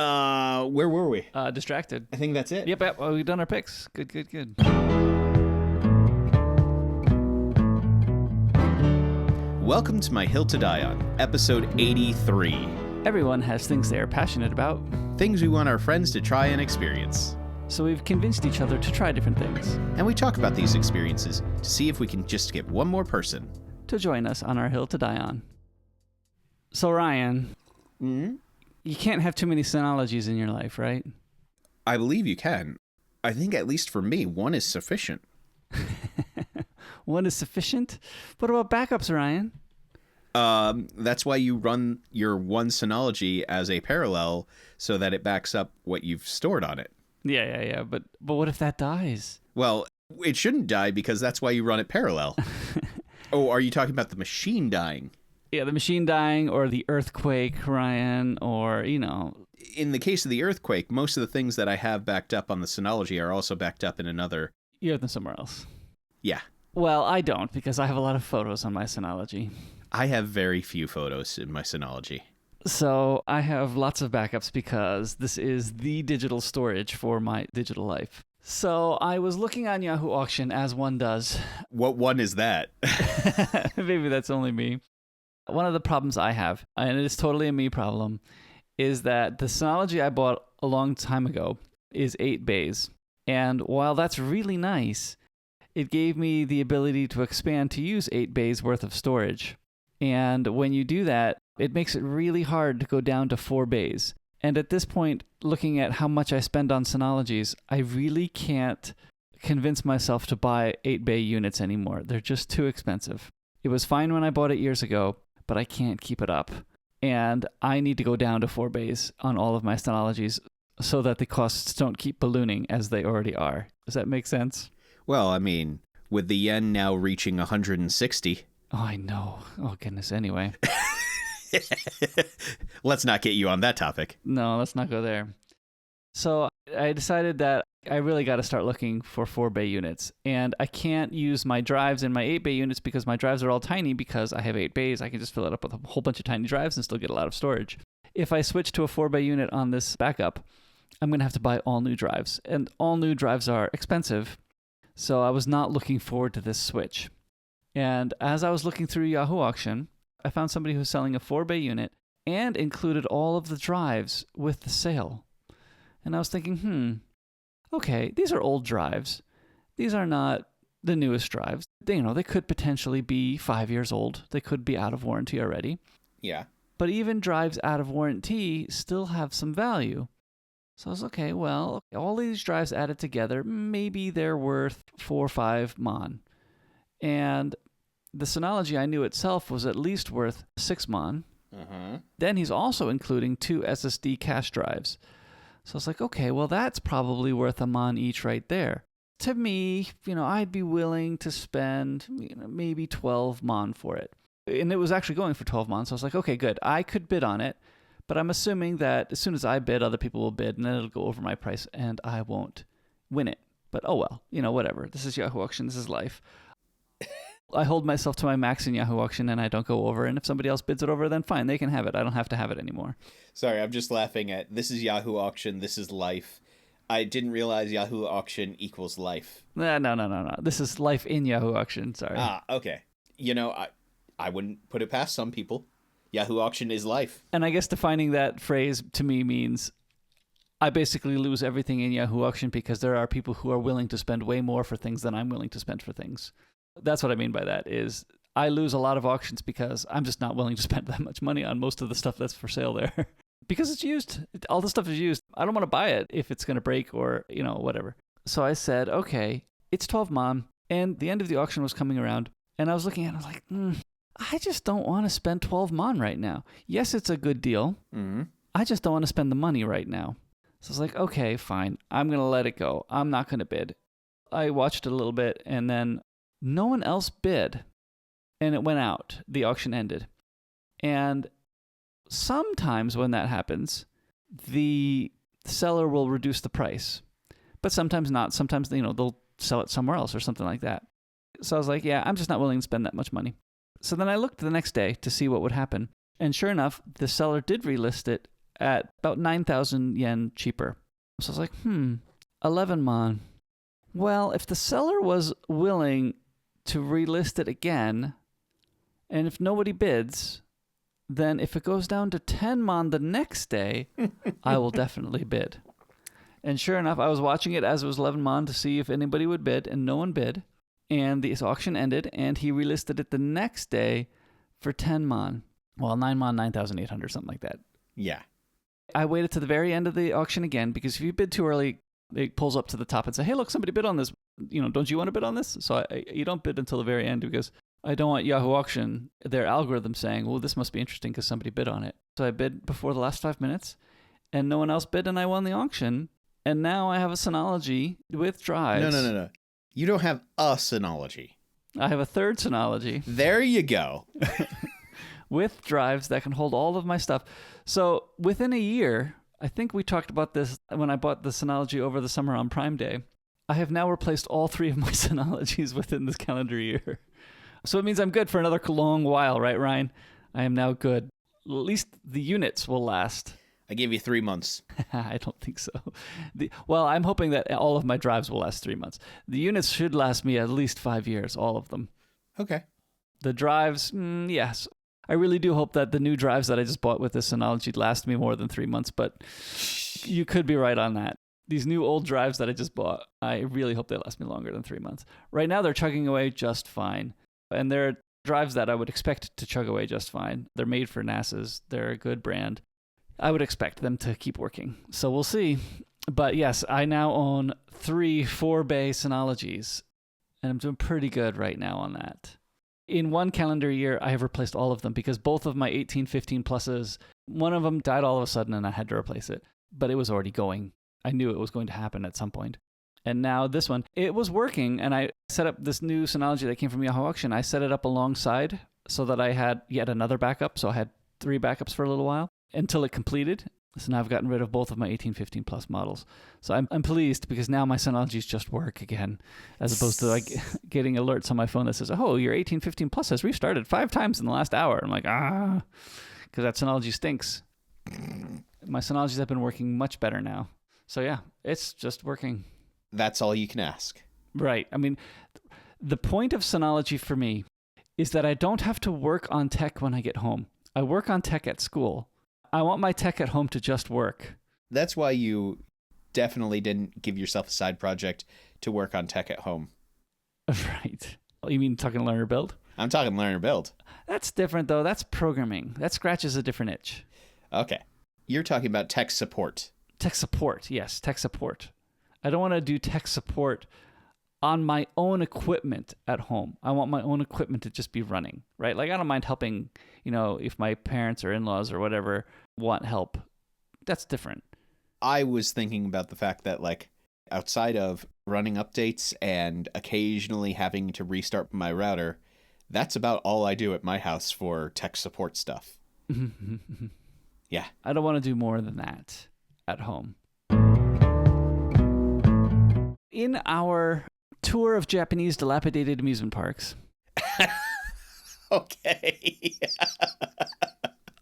Where were we? Distracted. I think that's it. Yep. Well, we've done our picks. Good. Welcome to My Hill to Die On, episode 83. Everyone has things they are passionate about. Things we want our friends to try and experience. So we've convinced each other to try different things. And we talk about these experiences to see if we can just get one more person to join us on our hill to die on. So Ryan, you can't have too many Synologies in your life, right? I believe you can. I think at least for me, one is sufficient. One is sufficient? What about backups, Ryan? That's why you run your one Synology as a parallel so that it backs up what you've stored on it. Yeah. But what if that dies? Well, it shouldn't die because that's why you run it parallel. Oh, are you talking about the machine dying? Yeah, the machine dying or the earthquake, Ryan, or, In the case of the earthquake, most of the things that I have backed up on the Synology are also backed up in another. You have them somewhere else. Yeah. Well, I don't because I have a lot of photos on my Synology. I have very few photos in my Synology. So I have lots of backups because this is the digital storage for my digital life. So I was looking on Yahoo Auction, as one does. What one is that? Maybe that's only me. One of the problems I have, and it is totally a me problem, is that the Synology I bought a long time ago is 8 bays. And while that's really nice, it gave me the ability to expand to use 8 bays worth of storage. And when you do that, it makes it really hard to go down to 4 bays. And at this point, looking at how much I spend on Synologies, I really can't convince myself to buy 8 bay units anymore. They're just too expensive. It was fine when I bought it years ago, but I can't keep it up. And I need to go down to 4 bays on all of my Synologies so that the costs don't keep ballooning as they already are. Does that make sense? Well, I mean, with the yen now reaching 160. Oh, I know. Oh, goodness. Anyway. Let's not get you on that topic. No, let's not go there. So I decided that I really got to start looking for 4 bay units. And I can't use my drives in my 8 bay units because my drives are all tiny because I have 8 bays. I can just fill it up with a whole bunch of tiny drives and still get a lot of storage. If I switch to a 4 bay unit on this backup, I'm going to have to buy all new drives. And all new drives are expensive. So I was not looking forward to this switch. And as I was looking through Yahoo Auction, I found somebody who was selling a 4 bay unit and included all of the drives with the sale. And I was thinking, okay, these are old drives. These are not the newest drives. They could potentially be 5 years old. They could be out of warranty already. Yeah. But even drives out of warranty still have some value. So I was, okay, well, all these drives added together, maybe they're worth 4 or 5 mon. And the Synology I knew itself was at least worth 6 mon. Then he's also including 2 SSD cache drives. So I was like, okay, well, that's probably worth a mon each right there. To me, I'd be willing to spend maybe 12 mon for it. And it was actually going for 12 mon. So I was like, okay, good. I could bid on it. But I'm assuming that as soon as I bid, other people will bid, and then it'll go over my price, and I won't win it. But oh well, whatever. This is Yahoo Auction. This is life. I hold myself to my max in Yahoo Auction, and I don't go over. And if somebody else bids it over, then fine, they can have it. I don't have to have it anymore. Sorry, I'm just laughing at this is Yahoo Auction. This is life. I didn't realize Yahoo Auction equals life. No. This is life in Yahoo Auction. Sorry. Okay. I wouldn't put it past some people. Yahoo Auction is life. And I guess defining that phrase to me means I basically lose everything in Yahoo Auction because there are people who are willing to spend way more for things than I'm willing to spend for things. That's what I mean by that is I lose a lot of auctions because I'm just not willing to spend that much money on most of the stuff that's for sale there. Because it's used. All the stuff is used. I don't want to buy it if it's going to break or, whatever. So I said, okay, it's 12 mon. And the end of the auction was coming around. And I was looking at it, I was like, I just don't want to spend 12 mon right now. Yes, it's a good deal. Mm-hmm. I just don't want to spend the money right now. So I was like, okay, fine. I'm going to let it go. I'm not going to bid. I watched it a little bit, and then no one else bid. And it went out. The auction ended. And sometimes when that happens, the seller will reduce the price. But sometimes not. Sometimes, they'll sell it somewhere else or something like that. So I was like, yeah, I'm just not willing to spend that much money. So then I looked the next day to see what would happen. And sure enough, the seller did relist it at about 9,000 yen cheaper. So I was like, 11 mon. Well, if the seller was willing to relist it again, and if nobody bids, then if it goes down to 10 mon the next day, I will definitely bid. And sure enough, I was watching it as it was 11 mon to see if anybody would bid, and no one bid. And the auction ended, and he relisted it the next day for 10 mon. Well, 9 mon, 9,800, something like that. Yeah. I waited to the very end of the auction again, because if you bid too early, it pulls up to the top and says, hey, look, somebody bid on this. Don't you want to bid on this? So you don't bid until the very end, because I don't want Yahoo Auction, their algorithm, saying, well, this must be interesting because somebody bid on it. So I bid before the last 5 minutes, and no one else bid, and I won the auction. And now I have a Synology with drives. No. You don't have a Synology. I have a third Synology. There you go. With drives that can hold all of my stuff. So within a year, I think we talked about this when I bought the Synology over the summer on Prime Day, I have now replaced all 3 of my Synologies within this calendar year. So it means I'm good for another long while, right, Ryan? I am now good. At least the units will last. I gave you 3 months. I don't think so. Well, I'm hoping that all of my drives will last 3 months. The units should last me at least 5 years, all of them. Okay. The drives, yes. I really do hope that the new drives that I just bought with this Synology last me more than 3 months, but you could be right on that. These new old drives that I just bought, I really hope they last me longer than 3 months. Right now, they're chugging away just fine. And they're drives that I would expect to chug away just fine. They're made for NASA's. They're a good brand. I would expect them to keep working. So we'll see. But yes, I now own 3 4-bay Synologies, and I'm doing pretty good right now on that. In one calendar year, I have replaced all of them because both of my 1815 pluses, one of them died all of a sudden and I had to replace it. But it was already going. I knew it was going to happen at some point. And now this one, it was working, and I set up this new Synology that came from Yahoo Auction. I set it up alongside so that I had yet another backup. So I had 3 backups for a little while until it completed. So now I've gotten rid of both of my 1815 plus models. So I'm pleased because now my Synologies just work again, as opposed to like getting alerts on my phone that says, oh, your 1815 plus has restarted 5 times in the last hour. I'm like, because that Synology stinks. My Synologies have been working much better now. So yeah, it's just working. That's all you can ask. Right. I mean, the point of Synology for me is that I don't have to work on tech when I get home. I work on tech at school. I want my tech at home to just work. That's why you definitely didn't give yourself a side project to work on tech at home. Right. You mean talking learner build? I'm talking learner build. That's different, though. That's programming. That scratches a different itch. Okay. You're talking about tech support. Tech support. Yes, tech support. I don't want to do tech support on my own equipment at home. I want my own equipment to just be running, right? Like, I don't mind helping, if my parents or in-laws or whatever want help. That's different. I was thinking about the fact that, like, outside of running updates and occasionally having to restart my router, that's about all I do at my house for tech support stuff. Yeah. I don't want to do more than that at home. In our tour of Japanese dilapidated amusement parks. Okay.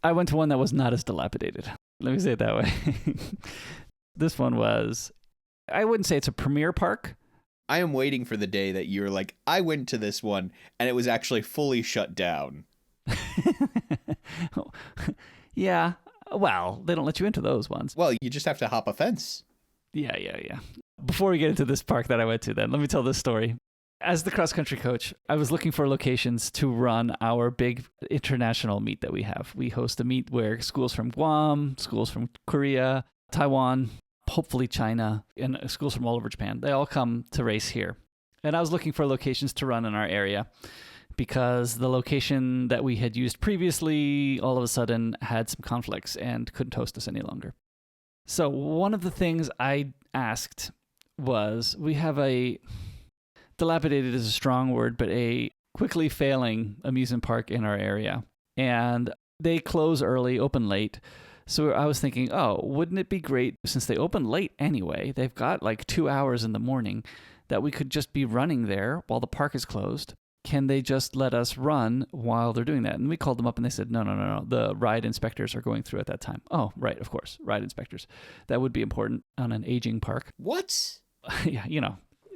I went to one that was not as dilapidated. Let me say it that way. This one was, I wouldn't say it's a premier park. I am waiting for the day that you're like, I went to this one and it was actually fully shut down. Yeah. Well, they don't let you into those ones. Well, you just have to hop a fence. Yeah. Before we get into this park that I went to then, let me tell this story. As the cross-country coach, I was looking for locations to run our big international meet that we have. We host a meet where schools from Guam, schools from Korea, Taiwan, hopefully China, and schools from all over Japan, they all come to race here. And I was looking for locations to run in our area because the location that we had used previously all of a sudden had some conflicts and couldn't host us any longer. So one of the things I asked was, we have a, dilapidated is a strong word, but a quickly failing amusement park in our area. And they close early, open late. So I was thinking, wouldn't it be great, since they open late anyway, they've got like 2 hours in the morning, that we could just be running there while the park is closed, can they just let us run while they're doing that? And we called them up and they said, no. The ride inspectors are going through at that time. Oh, right, of course, ride inspectors. That would be important on an aging park. What? Yeah,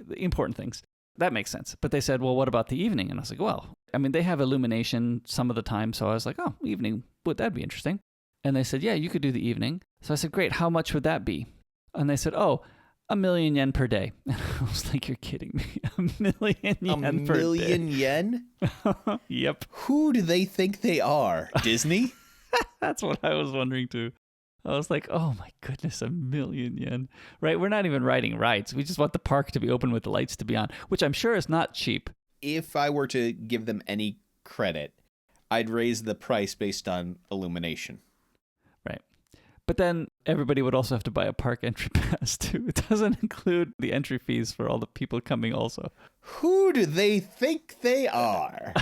the important things. That makes sense. But they said, well, what about the evening? And I was like, well, I mean, they have illumination some of the time. So I was like, oh, evening, that'd be interesting. And they said, yeah, you could do the evening. So I said, great, how much would that be? And they said, oh, 1,000,000 yen per day. And I was like, you're kidding me. 1,000,000 yen per day. 1,000,000 yen? Yep. Who do they think they are? Disney? That's what I was wondering too. I was like, oh my goodness, 1,000,000 yen. Right? We're not even riding rides. We just want the park to be open with the lights to be on, which I'm sure is not cheap. If I were to give them any credit, I'd raise the price based on illumination. Right. But then everybody would also have to buy a park entry pass too. It doesn't include the entry fees for all the people coming also. Who do they think they are?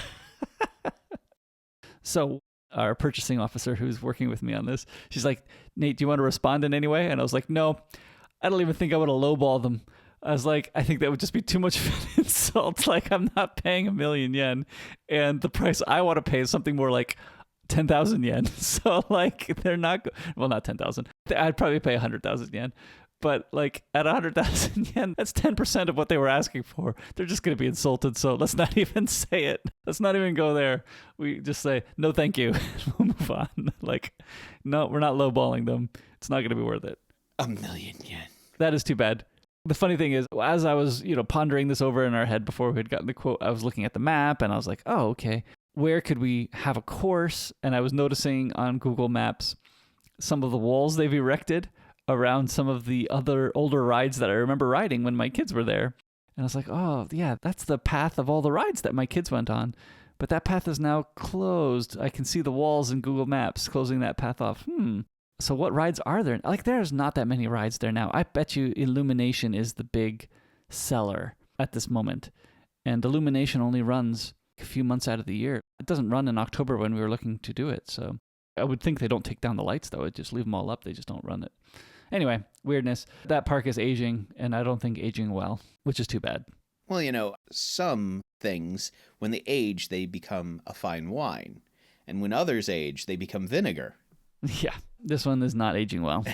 So our purchasing officer who's working with me on this, she's like, Nate, do you want to respond in any way? And I was like, no, I don't even think I would have lowballed them. I was like, I think that would just be too much of an insult. Like, I'm not paying 1,000,000 yen. And the price I want to pay is something more like 10,000 yen. So like, they're not, well, not 10,000. I'd probably pay 100,000 yen. But like at 100,000 yen, that's 10% of what they were asking for. They're just going to be insulted. So let's not even say it. Let's not even go there. We just say, no, thank you. We'll move on. Like, no, we're not lowballing them. It's not going to be worth it. 1,000,000 yen. That is too bad. The funny thing is, as I was, pondering this over in our head before we had gotten the quote, I was looking at the map and I was like, oh, okay, where could we have a course? And I was noticing on Google Maps some of the walls they've erected around some of the other older rides that I remember riding when my kids were there. And I was like, oh, yeah, that's the path of all the rides that my kids went on. But that path is now closed. I can see the walls in Google Maps closing that path off. So what rides are there? Like, there's not that many rides there now. I bet you Illumination is the big seller at this moment. And Illumination only runs a few months out of the year. It doesn't run in October when we were looking to do it. So I would think they don't take down the lights, though. It just leave them all up. They just don't run it. Anyway, weirdness. That park is aging, and I don't think aging well, which is too bad. Well, some things, when they age, they become a fine wine. And when others age, they become vinegar. Yeah, this one is not aging well.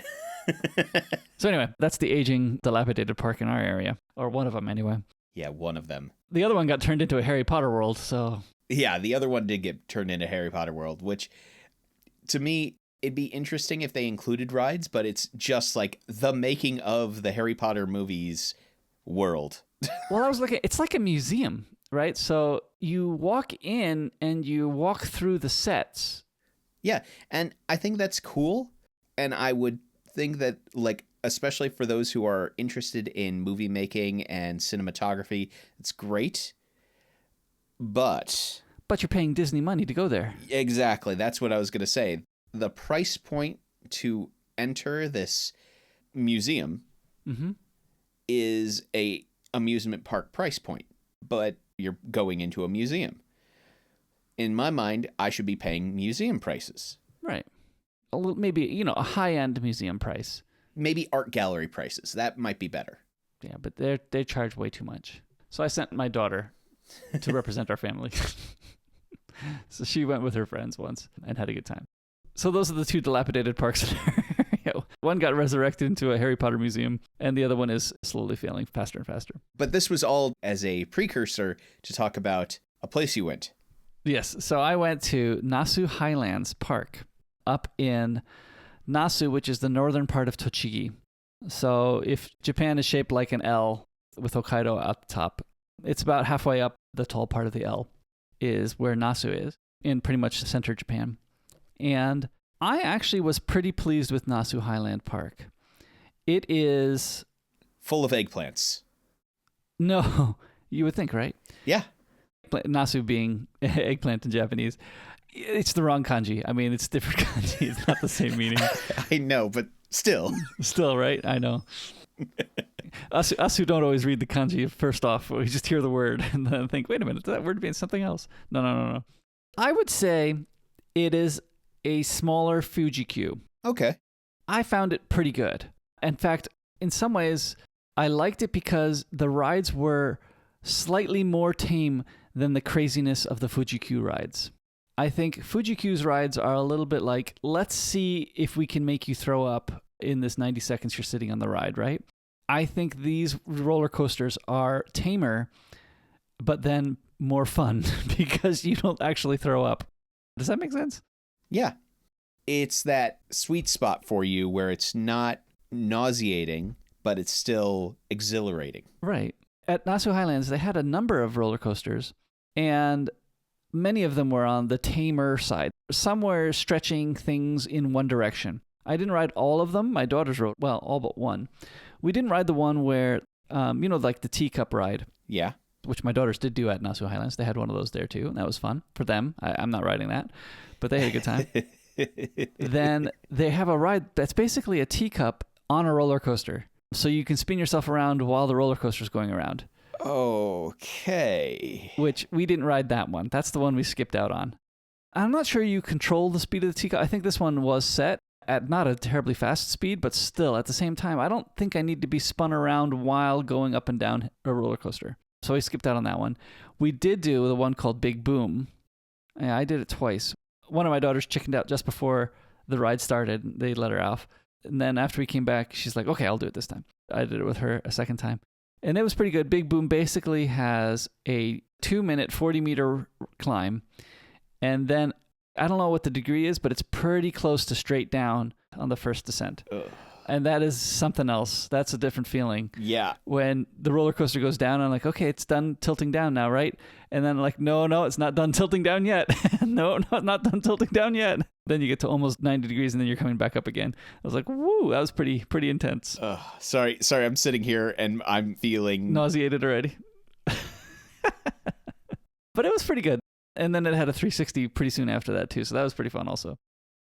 So anyway, that's the aging, dilapidated park in our area. Or one of them, anyway. Yeah, one of them. The other one got turned into a Harry Potter world, so... Yeah, the other one did get turned into Harry Potter world, which, to me, it'd be interesting if they included rides, but it's just like the making of the Harry Potter movies world. Well, I was looking, it's like a museum, right? So you walk in and you walk through the sets. Yeah, and I think that's cool, and I would think that, like, especially for those who are interested in movie making and cinematography, it's great, but you're paying Disney money to go there. Exactly, that's what I was going to say. The price point to enter this museum is a amusement park price point, but you're going into a museum. In my mind, I should be paying museum prices. Right. Maybe, a high-end museum price. Maybe art gallery prices. That might be better. Yeah, but they charge way too much. So I sent my daughter to represent our family. So she went with her friends once and had a good time. So those are the two dilapidated parks in our area. One got resurrected into a Harry Potter museum, and the other one is slowly failing faster and faster. But this was all as a precursor to talk about a place you went. Yes, so I went to Nasu Highlands Park up in Nasu, which is the northern part of Tochigi. So if Japan is shaped like an L with Hokkaido at the top, it's about halfway up the tall part of the L is where Nasu is, in pretty much center Japan. And I actually was pretty pleased with Nasu Highland Park. It is... full of eggplants. No, you would think, right? Yeah. Nasu being eggplant in Japanese. It's the wrong kanji. I mean, it's different kanji. It's not the same meaning. I know, but still. Still, right? I know. Us who don't always read the kanji, first off, we just hear the word and then think, wait a minute, that word means something else. No. I would say it is a smaller Fuji-Q. Okay. I found it pretty good. In fact, in some ways, I liked it because the rides were slightly more tame than the craziness of the Fuji-Q rides. I think Fuji-Q's rides are a little bit like, let's see if we can make you throw up in this 90 seconds you're sitting on the ride, right? I think these roller coasters are tamer, but then more fun because you don't actually throw up. Does that make sense? Yeah. It's that sweet spot for you where it's not nauseating, but it's still exhilarating. Right. At Nassau Highlands, they had a number of roller coasters, and many of them were on the tamer side. Some were stretching things in one direction. I didn't ride all of them. My daughters rode, well, all but one. We didn't ride the one where, like the teacup ride. Yeah. Which my daughters did do at Nassau Highlands. They had one of those there too, and that was fun for them. I'm not riding that, but they had a good time. Then they have a ride that's basically a teacup on a roller coaster. So you can spin yourself around while the roller coaster's going around. Okay. Which we didn't ride that one. That's the one we skipped out on. I'm not sure you control the speed of the teacup. I think this one was set at not a terribly fast speed, but still at the same time, I don't think I need to be spun around while going up and down a roller coaster. So we skipped out on that one. We did do the one called Big Boom. Yeah, I did it twice. One of my daughters chickened out just before the ride started. They let her off. And then after we came back, she's like, okay, I'll do it this time. I did it with her a second time. And it was pretty good. Big Boom basically has a 2-minute, 40-meter climb. And then, I don't know what the degree is, but it's pretty close to straight down on the first descent. Ugh. And that is something else. That's a different feeling. Yeah. When the roller coaster goes down, I'm like, okay, it's done tilting down now, right? And then like, no, it's not done tilting down yet. No, not done tilting down yet. Then you get to almost 90 degrees and then you're coming back up again. I was like, woo, that was pretty intense. Sorry, I'm sitting here and I'm feeling nauseated already. But it was pretty good. And then it had a 360 pretty soon after that too. So that was pretty fun also.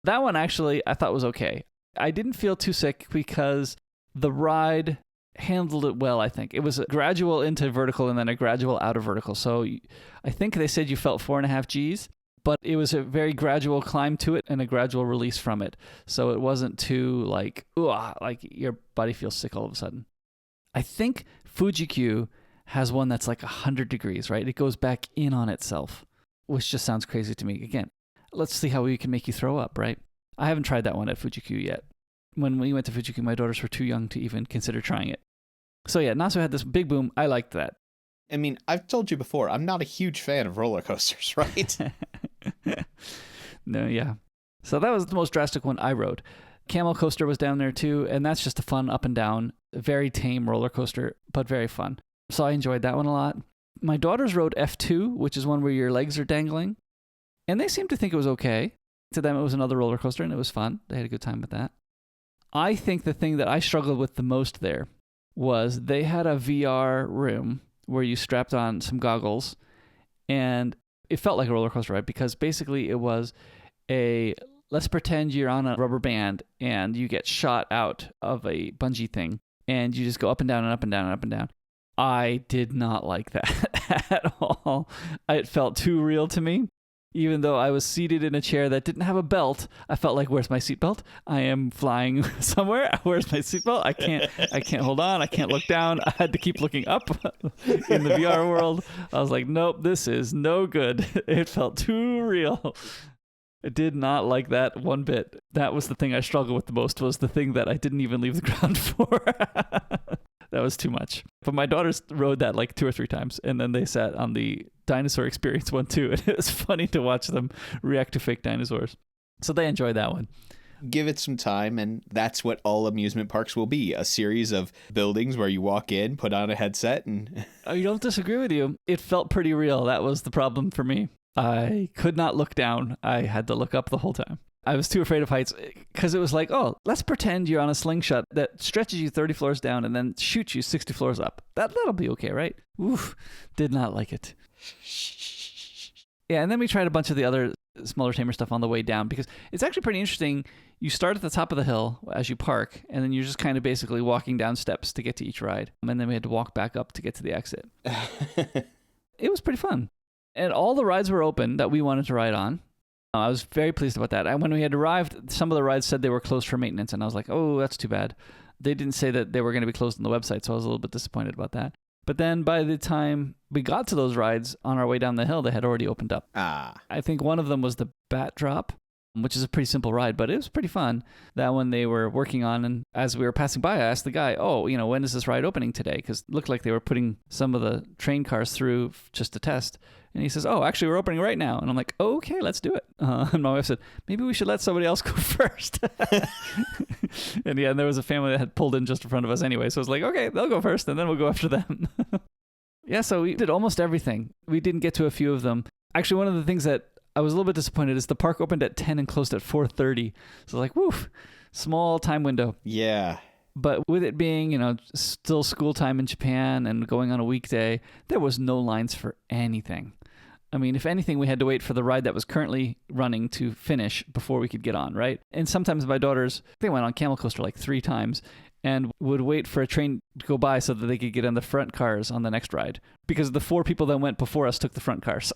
That one actually I thought was okay. I didn't feel too sick because the ride handled it well, I think. It was a gradual into vertical and then a gradual out of vertical. So I think they said you felt 4.5 Gs, but it was a very gradual climb to it and a gradual release from it. So it wasn't too like your body feels sick all of a sudden. I think Fuji-Q has one that's like 100 degrees, right? It goes back in on itself, which just sounds crazy to me. Again, let's see how we can make you throw up, right? I haven't tried that one at Fuji-Q yet. When we went to Fuji-Q, my daughters were too young to even consider trying it. So yeah, Nassau had this Big Boom. I liked that. I mean, I've told you before, I'm not a huge fan of roller coasters, right? No, yeah. So that was the most drastic one I rode. Camel Coaster was down there too, and that's just a fun up and down, very tame roller coaster, but very fun. So I enjoyed that one a lot. My daughters rode F2, which is one where your legs are dangling, and they seemed to think it was okay. To them, it was another roller coaster, and it was fun. They had a good time with that. I think the thing that I struggled with the most there was they had a VR room where you strapped on some goggles, and it felt like a roller coaster ride because basically it was let's pretend you're on a rubber band and you get shot out of a bungee thing, and you just go up and down and up and down and up and down. I did not like that at all. It felt too real to me. Even though I was seated in a chair that didn't have a belt, I felt like, where's my seatbelt? I am flying somewhere. Where's my seatbelt? I can't hold on. I can't look down. I had to keep looking up in the VR world. I was like, nope, this is no good. It felt too real. I did not like that one bit. That was the thing I struggled with the most, was the thing that I didn't even leave the ground for. That was too much. But my daughters rode that like 2 or 3 times, and then they sat on the dinosaur experience one too, and it was funny to watch them react to fake dinosaurs. So they enjoyed that one. Give it some time, and that's what all amusement parks will be, a series of buildings where you walk in, put on a headset, and... I don't disagree with you. It felt pretty real. That was the problem for me. I could not look down. I had to look up the whole time. I was too afraid of heights because it was like, oh, let's pretend you're on a slingshot that stretches you 30 floors down and then shoots you 60 floors up. That'll be okay, right? Oof, did not like it. Yeah, and then we tried a bunch of the other smaller tamer stuff on the way down because it's actually pretty interesting. You start at the top of the hill as you park, and then you're just kind of basically walking down steps to get to each ride. And then we had to walk back up to get to the exit. It was pretty fun. And all the rides were open that we wanted to ride on. I was very pleased about that. And when we had arrived, some of the rides said they were closed for maintenance, and I was like, oh, that's too bad. They didn't say that they were going to be closed on the website, so I was a little bit disappointed about that. But then by the time we got to those rides on our way down the hill, they had already opened up. I think one of them was the Bat Drop, which is a pretty simple ride, but it was pretty fun. That one they were working on, and as we were passing by, I asked the guy, when is this ride opening today? Because it looked like they were putting some of the train cars through just to test. And he says, actually, we're opening right now. And I'm like, okay, let's do it. And my wife said, maybe we should let somebody else go first. And there was a family that had pulled in just in front of us anyway. So I was like, okay, they'll go first, and then we'll go after them. Yeah, so we did almost everything. We didn't get to a few of them. Actually, one of the things that I was a little bit disappointed is the park opened at 10 and closed at 4:30. So like, woof, small time window. Yeah. But with it being, still school time in Japan and going on a weekday, there was no lines for anything. I mean, if anything, we had to wait for the ride that was currently running to finish before we could get on, right? And sometimes my daughters, they went on Camel Coaster like 3 times and would wait for a train to go by so that they could get on the front cars on the next ride. Because the 4 people that went before us took the front cars.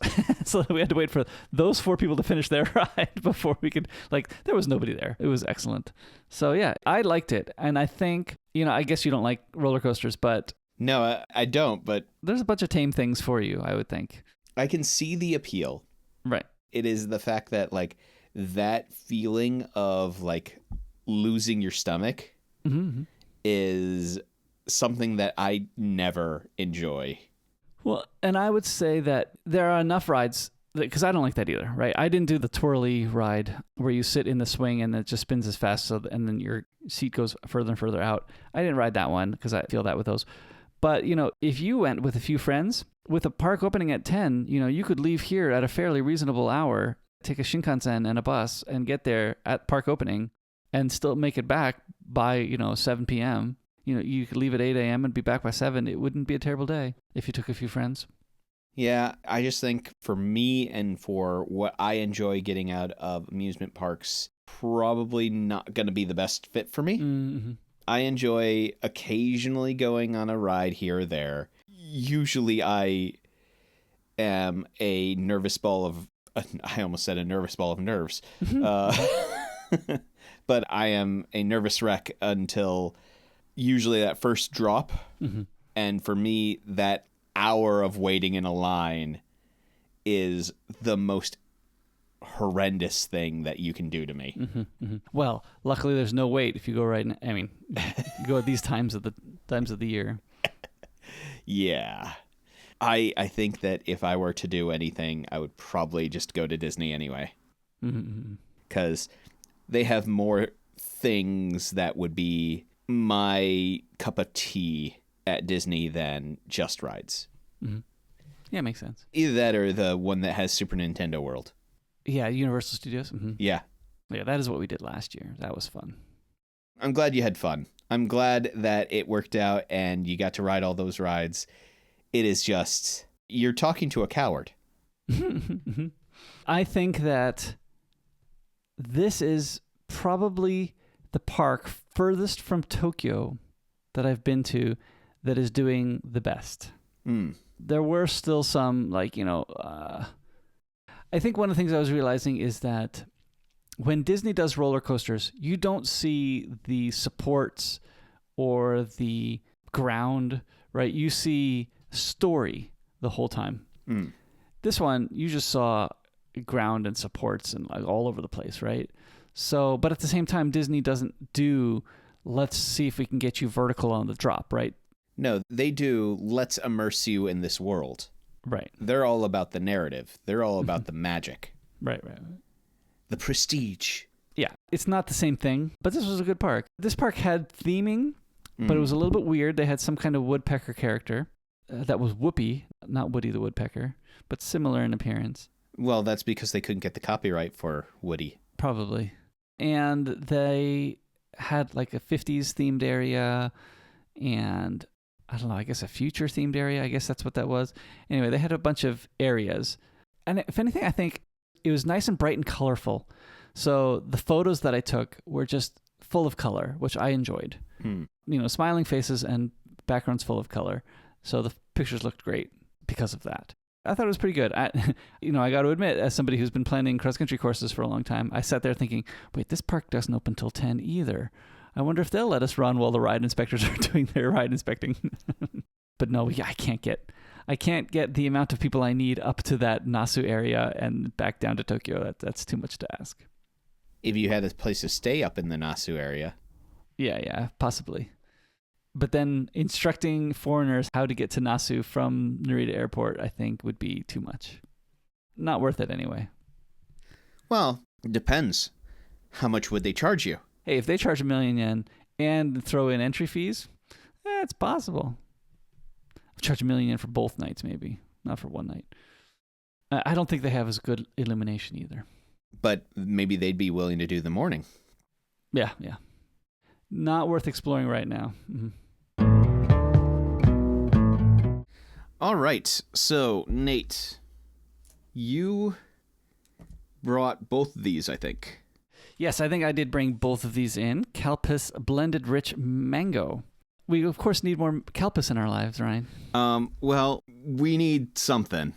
So we had to wait for those 4 people to finish their ride before we could, there was nobody there. It was excellent. So yeah, I liked it. And I think, I guess you don't like roller coasters, but... No, I don't, but... There's a bunch of tame things for you, I would think. I can see the appeal. Right. It is the fact that, that feeling of, losing your stomach is something that I never enjoy. Well, and I would say that there are enough rides, because I don't like that either, right? I didn't do the twirly ride where you sit in the swing and it just spins as fast, and then your seat goes further and further out. I didn't ride that one because I feel that with those. But, if you went with a few friends, with a park opening at 10, you could leave here at a fairly reasonable hour, take a Shinkansen and a bus and get there at park opening and still make it back by, 7 p.m. You could leave at 8 a.m. and be back by 7. It wouldn't be a terrible day if you took a few friends. Yeah, I just think for me and for what I enjoy getting out of amusement parks, probably not going to be the best fit for me. Mm-hmm. I enjoy occasionally going on a ride here or there. Usually I am a nervous ball of... I almost said a nervous ball of nerves. But I am a nervous wreck until usually that first drop. Mm-hmm. And for me, that hour of waiting in a line is the most horrendous thing that you can do to me. Mm-hmm, mm-hmm. Well, luckily there's no wait if you go right now. I mean, you go at these times of the year. Yeah. I think that if I were to do anything, I would probably just go to Disney anyway. Because they have more things that would be my cup of tea at Disney than just rides. Mm-hmm. Yeah, makes sense. Either that or the one that has Super Nintendo World. Yeah, Universal Studios. Mm-hmm. Yeah. Yeah, that is what we did last year. That was fun. I'm glad you had fun. I'm glad that it worked out and you got to ride all those rides. It is just, you're talking to a coward. I think that this is probably the park furthest from Tokyo that I've been to that is doing the best. There were still some, I think one of the things I was realizing is that when Disney does roller coasters, you don't see the supports or the ground, right? You see story the whole time. This one, you just saw ground and supports and all over the place, right? So, but at the same time, Disney doesn't do, let's see if we can get you vertical on the drop, right? No, they do, let's immerse you in this world. Right. They're all about the narrative. They're all about the magic. Right. The prestige. Yeah, it's not the same thing, but this was a good park. This park had theming, but it was a little bit weird. They had some kind of woodpecker character that was Whoopi, not Woody the Woodpecker, but similar in appearance. Well, that's because they couldn't get the copyright for Woody. Probably. And they had like a 50s themed area and I don't know, I guess a future themed area. I guess that's what that was. Anyway, they had a bunch of areas. And if anything, I think it was nice and bright and colorful. So the photos that I took were just full of color, which I enjoyed. Smiling faces and backgrounds full of color. So the pictures looked great because of that. I thought it was pretty good. I got to admit, as somebody who's been planning cross-country courses for a long time, I sat there thinking, wait, this park doesn't open till 10 either. I wonder if they'll let us run while the ride inspectors are doing their ride inspecting. But no, I can't get the amount of people I need up to that Nasu area and back down to Tokyo. That's too much to ask. If you had a place to stay up in the Nasu area. Yeah, possibly. But then instructing foreigners how to get to Nasu from Narita Airport, I think, would be too much. Not worth it anyway. Well, it depends. How much would they charge you? Hey, if they charge 1 million yen and throw in entry fees, it's possible. I'll charge 1 million yen for both nights, maybe. Not for one night. I don't think they have as good illumination either. But maybe they'd be willing to do the morning. Yeah. Not worth exploring right now. Mm-hmm. All right. So, Nate, you brought both of these, I think. Yes, I think I did bring both of these in. Calpis Blended Rich Mango. We, of course, need more Calpis in our lives, Ryan. Well, we need something.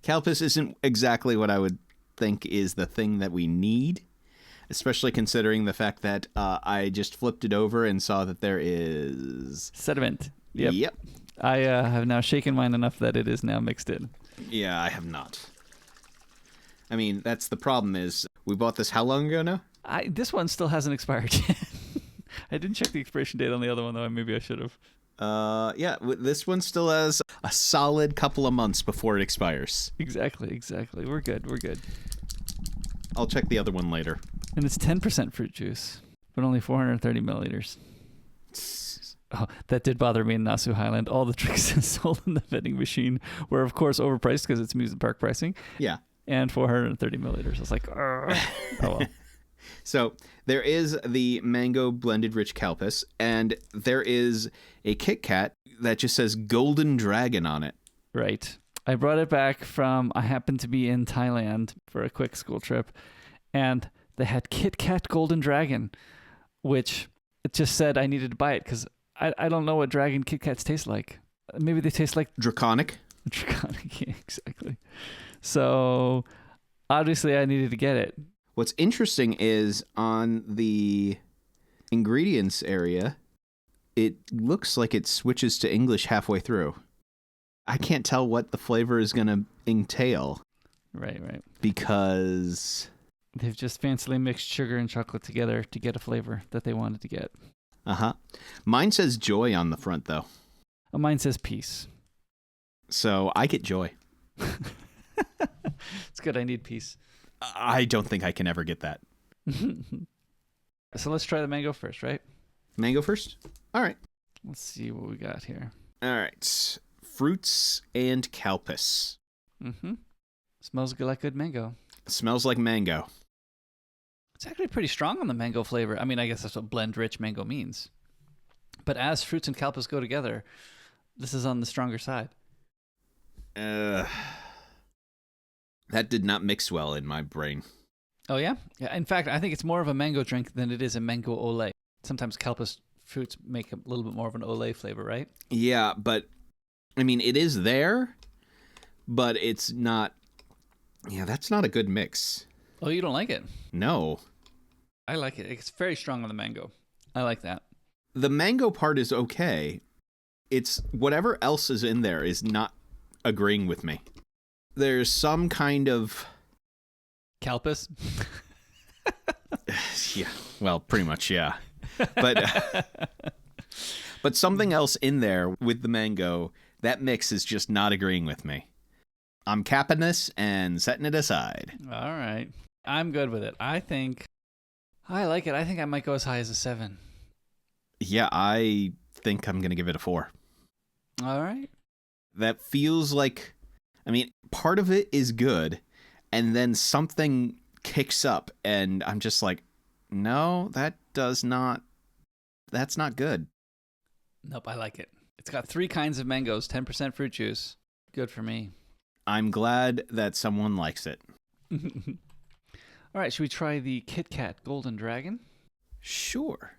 Calpis isn't exactly what I would think is the thing that we need, especially considering the fact that I just flipped it over and saw that there is... sediment. Yep. I have now shaken mine enough that it is now mixed in. Yeah, I have not. I mean, that's the problem is, we bought this how long ago now? This one still hasn't expired yet. I didn't check the expiration date on the other one, though. Maybe I should have. Yeah, this one still has a solid couple of months before it expires. Exactly. We're good. I'll check the other one later. And it's 10% fruit juice, but only 430 milliliters. Oh, that did bother me in Nasu Highland. All the drinks sold in the vending machine were, of course, overpriced because it's amusement park pricing. Yeah. And 430 milliliters. I was like, oh well. So there is the mango blended rich Calpis, and there is a Kit Kat that just says Golden Dragon on it. Right. I brought it back from, I happened to be in Thailand for a quick school trip, and they had Kit Kat Golden Dragon, which it just said I needed to buy it because I don't know what dragon Kit Kats taste like. Maybe they taste like... Draconic? Draconic, yeah, exactly. So obviously I needed to get it. What's interesting is on the ingredients area, it looks like it switches to English halfway through. I can't tell what the flavor is going to entail. Right. Because... they've just fancily mixed sugar and chocolate together to get a flavor that they wanted to get. Uh-huh. Mine says joy on the front, though. Oh, mine says peace. So I get joy. It's good. I need peace. I don't think I can ever get that. So let's try the mango first, right? Mango first? All right. Let's see what we got here. All right. Fruits and Calpis. Mm-hmm. Smells good, like good mango. Smells like mango. It's actually pretty strong on the mango flavor. I mean, I guess that's what blend rich mango means. But as fruits and Calpis go together, this is on the stronger side. That did not mix well in my brain. Oh, yeah? Yeah. In fact, I think it's more of a mango drink than it is a mango ole. Sometimes Calpis fruits make a little bit more of an ole flavor, right? Yeah, but, I mean, it is there, but it's not... yeah, that's not a good mix. Oh, you don't like it? No. I like it. It's very strong on the mango. I like that. The mango part is okay. It's whatever else is in there is not agreeing with me. There's some kind of... Calpis? Yeah, well, pretty much, yeah. But but something else in there with the mango, that mix is just not agreeing with me. I'm capping this and setting it aside. All right. I'm good with it. I like it. I think I might go as high as a 7. Yeah, I think I'm going to give it a 4. All right. That feels like, I mean, part of it is good, and then something kicks up, and I'm just like, no, that's not good. Nope, I like it. It's got 3 kinds of mangoes, 10% fruit juice. Good for me. I'm glad that someone likes it. All right, should we try the Kit Kat Golden Dragon? Sure.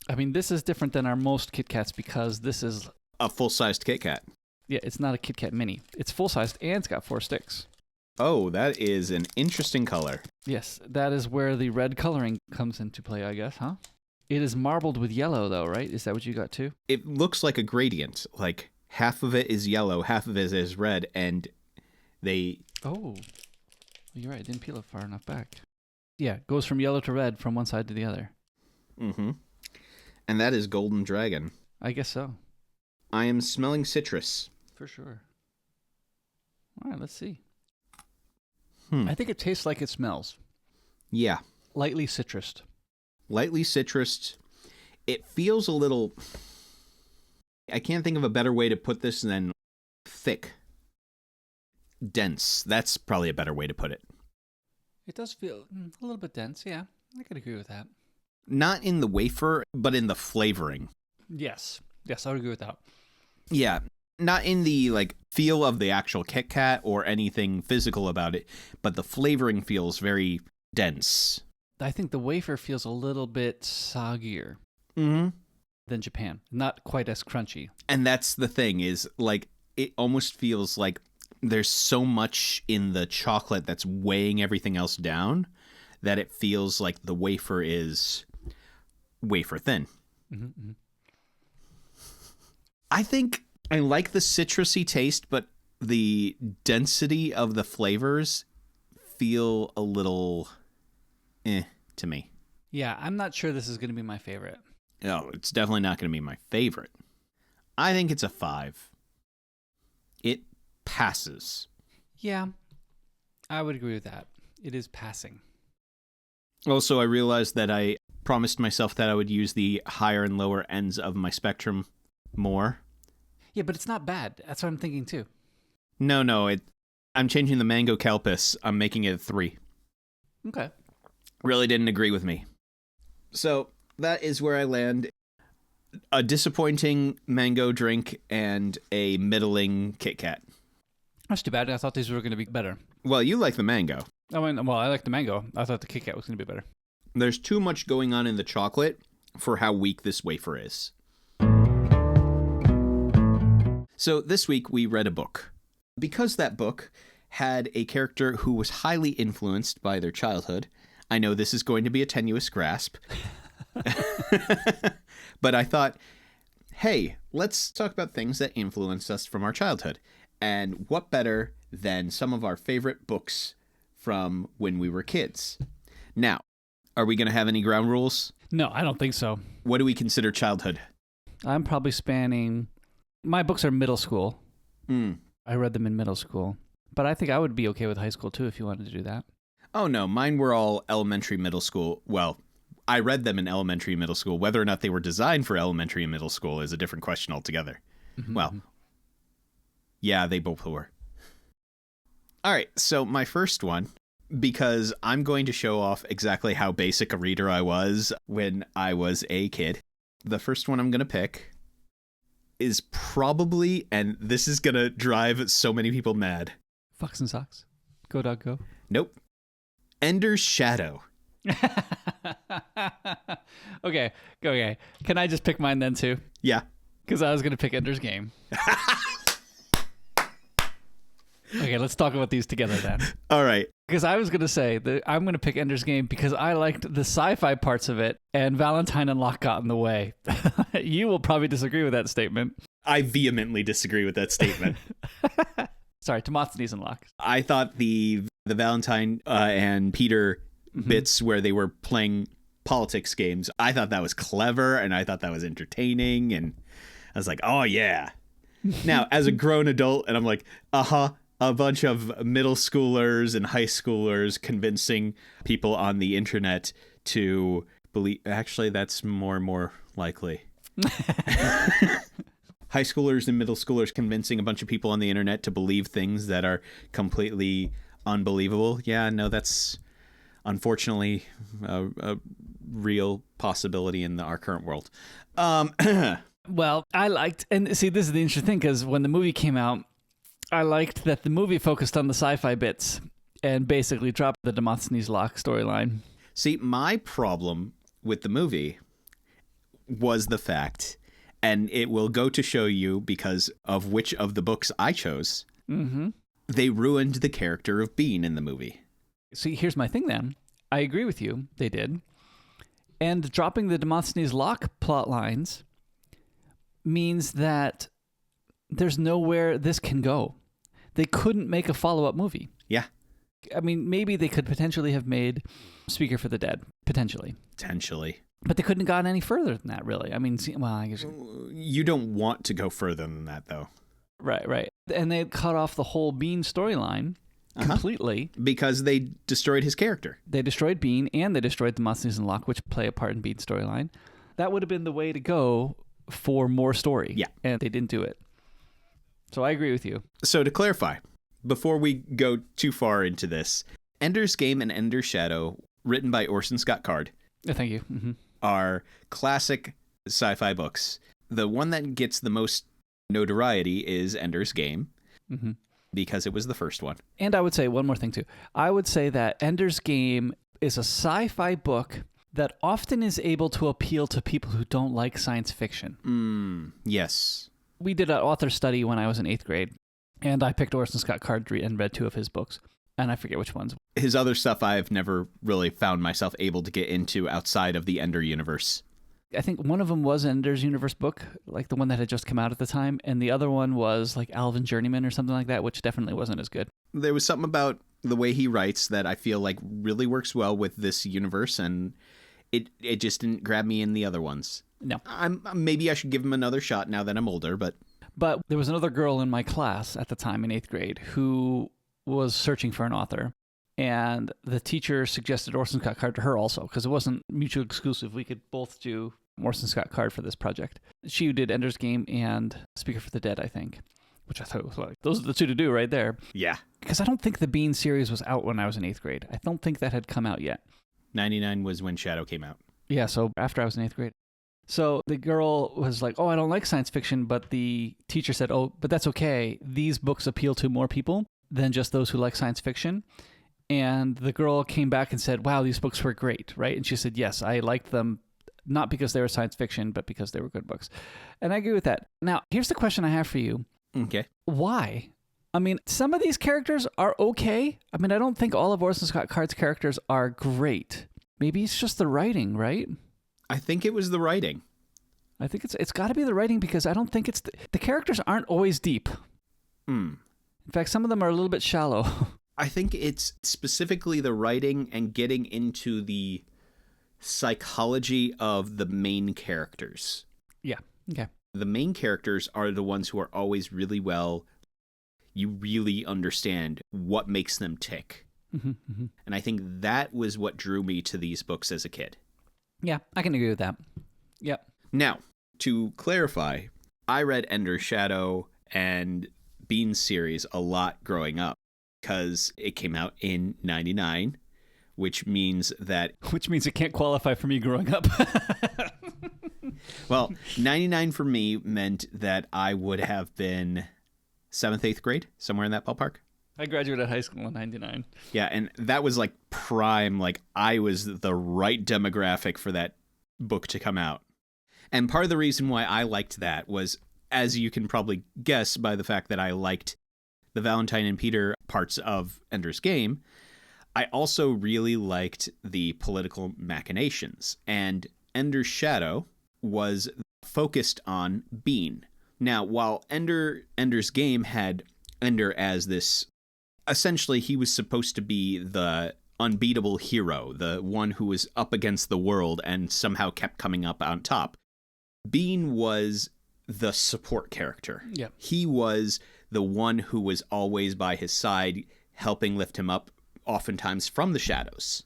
I mean, this is different than our most Kit Kats because this is... a full-sized Kit Kat. Yeah, it's not a Kit Kat mini. It's full-sized and it's got 4 sticks. Oh, that is an interesting color. Yes, that is where the red coloring comes into play, I guess, huh? It is marbled with yellow, though, right? Is that what you got too? It looks like a gradient. Like half of it is yellow, half of it is red, and they... Oh, you're right. It didn't peel it far enough back. Yeah, it goes from yellow to red from one side to the other. Mm-hmm. And that is Golden Dragon. I guess so. I am smelling citrus. For sure. All right, let's see. Hmm. I think it tastes like it smells. Yeah. Lightly citrused. Lightly citrused. It feels a little... I can't think of a better way to put this than thick. Dense. That's probably a better way to put it. It does feel a little bit dense, yeah. I could agree with that. Not in the wafer, but in the flavoring. Yes, I would agree with that. Yeah. Not in the feel of the actual Kit Kat or anything physical about it, but the flavoring feels very dense. I think the wafer feels a little bit soggier than Japan. Not quite as crunchy. And that's the thing is, it almost feels like there's so much in the chocolate that's weighing everything else down that it feels like the wafer is wafer thin. Mm-hmm. I think I like the citrusy taste, but the density of the flavors feel a little to me. Yeah, I'm not sure this is going to be my favorite. No, it's definitely not going to be my favorite. I think it's a 5. It passes. Yeah, I would agree with that. It is passing. Also, I realized that I promised myself that I would use the higher and lower ends of my spectrum more. Yeah, but it's not bad. That's what I'm thinking too. No, I'm changing the mango Calpis. I'm making it a 3. Okay. Really didn't agree with me. So that is where I land. A disappointing mango drink and a middling Kit Kat. That's too bad. I thought these were going to be better. Well, you like the mango. I like the mango. I thought the Kit Kat was going to be better. There's too much going on in the chocolate for how weak this wafer is. So this week we read a book. Because that book had a character who was highly influenced by their childhood, I know this is going to be a tenuous grasp, but I thought, hey, let's talk about things that influenced us from our childhood. And what better than some of our favorite books from when we were kids? Now, are we going to have any ground rules? No, I don't think so. What do we consider childhood? I'm probably spanning... My books are middle school. I read them in middle school. But I think I would be okay with high school, too, if you wanted to do that. Oh, no. Mine were all elementary, middle school. Well, I read them in elementary, middle school. Whether or not they were designed for elementary and middle school is a different question altogether. Mm-hmm. Well, yeah, they both were. All right. So my first one, because I'm going to show off exactly how basic a reader I was when I was a kid. The first one I'm going to pick is probably, and this is going to drive so many people mad. Fox and Socks. Go, dog, go. Nope. Ender's Shadow. Okay. Can I just pick mine then, too? Yeah. Because I was going to pick Ender's Game. Okay, let's talk about these together then. All right. Because I was going to say that I'm going to pick Ender's Game because I liked the sci-fi parts of it, and Valentine and Locke got in the way. You will probably disagree with that statement. I vehemently disagree with that statement. Sorry, Demosthenes and Locke. I thought the Valentine and Peter bits where they were playing politics games, I thought that was clever, and I thought that was entertaining, and I was like, oh, yeah. Now, as a grown adult, and I'm like, a bunch of middle schoolers and high schoolers convincing people on the internet to believe. Actually, that's more and more likely. High schoolers and middle schoolers convincing a bunch of people on the internet to believe things that are completely unbelievable. Yeah, no, that's unfortunately a real possibility in our current world. Well, I liked, and see, this is the interesting thing, because when the movie came out, I liked that the movie focused on the sci-fi bits and basically dropped the Demosthenes Locke storyline. See, my problem with the movie was the fact, and it will go to show you because of which of the books I chose, they ruined the character of Bean in the movie. See, here's my thing then. I agree with you. They did. And dropping the Demosthenes Locke plot lines means that there's nowhere this can go. They couldn't make a follow-up movie. Yeah. I mean, maybe they could potentially have made Speaker for the Dead. Potentially. But they couldn't have gone any further than that, really. I mean, well, I guess... You don't want to go further than that, though. Right. And they cut off the whole Bean storyline completely. Because they destroyed his character. They destroyed Bean, and they destroyed Demosthenes and Locke, which play a part in Bean's storyline. That would have been the way to go for more story. Yeah. And they didn't do it. So I agree with you. So to clarify, before we go too far into this, Ender's Game and Ender's Shadow, written by Orson Scott Card, thank you, are classic sci-fi books. The one that gets the most notoriety is Ender's Game, because it was the first one. And I would say one more thing, too. I would say that Ender's Game is a sci-fi book that often is able to appeal to people who don't like science fiction. Yes. We did an author study when I was in 8th grade, and I picked Orson Scott Card and read 2 of his books, and I forget which ones. His other stuff I've never really found myself able to get into outside of the Ender universe. I think one of them was Ender's Universe book, like the one that had just come out at the time, and the other one was like Alvin Journeyman or something like that, which definitely wasn't as good. There was something about the way he writes that I feel like really works well with this universe, and it just didn't grab me in the other ones. No. Maybe I should give him another shot now that I'm older, but... But there was another girl in my class at the time in 8th grade who was searching for an author, and the teacher suggested Orson Scott Card to her also, because it wasn't mutually exclusive. We could both do Orson Scott Card for this project. She did Ender's Game and Speaker for the Dead, I think, which I thought was like, those are the 2 to do right there. Yeah. Because I don't think the Bean series was out when I was in 8th grade. I don't think that had come out yet. 99 was when Shadow came out. Yeah, so after I was in 8th grade. So the girl was like, I don't like science fiction, but the teacher said, but that's okay. These books appeal to more people than just those who like science fiction. And the girl came back and said, wow, these books were great, right? And she said, yes, I liked them, not because they were science fiction, but because they were good books. And I agree with that. Now, here's the question I have for you. Okay. Why? I mean, some of these characters are okay. I mean, I don't think all of Orson Scott Card's characters are great. Maybe it's just the writing, right? I think it was the writing. I think it's got to be the writing, because I don't think it's... The characters aren't always deep. In fact, some of them are a little bit shallow. I think it's specifically the writing and getting into the psychology of the main characters. Yeah, okay. The main characters are the ones who are always really well... You really understand what makes them tick. And I think that was what drew me to these books as a kid. Yeah, I can agree with that. Yep. Now, to clarify, I read Ender's Shadow and Bean's series a lot growing up because it came out in 99, which means it can't qualify for me growing up. Well, 99 for me meant that I would have been 7th, 8th grade, somewhere in that ballpark. I graduated high school in 99. Yeah, and that was like prime, like I was the right demographic for that book to come out. And part of the reason why I liked that was, as you can probably guess by the fact that I liked the Valentine and Peter parts of Ender's Game, I also really liked the political machinations. And Ender's Shadow was focused on Bean. Now, while Ender's Game had Ender as this... Essentially, he was supposed to be the unbeatable hero, the one who was up against the world and somehow kept coming up on top. Bean was the support character. Yeah. He was the one who was always by his side, helping lift him up, oftentimes from the shadows.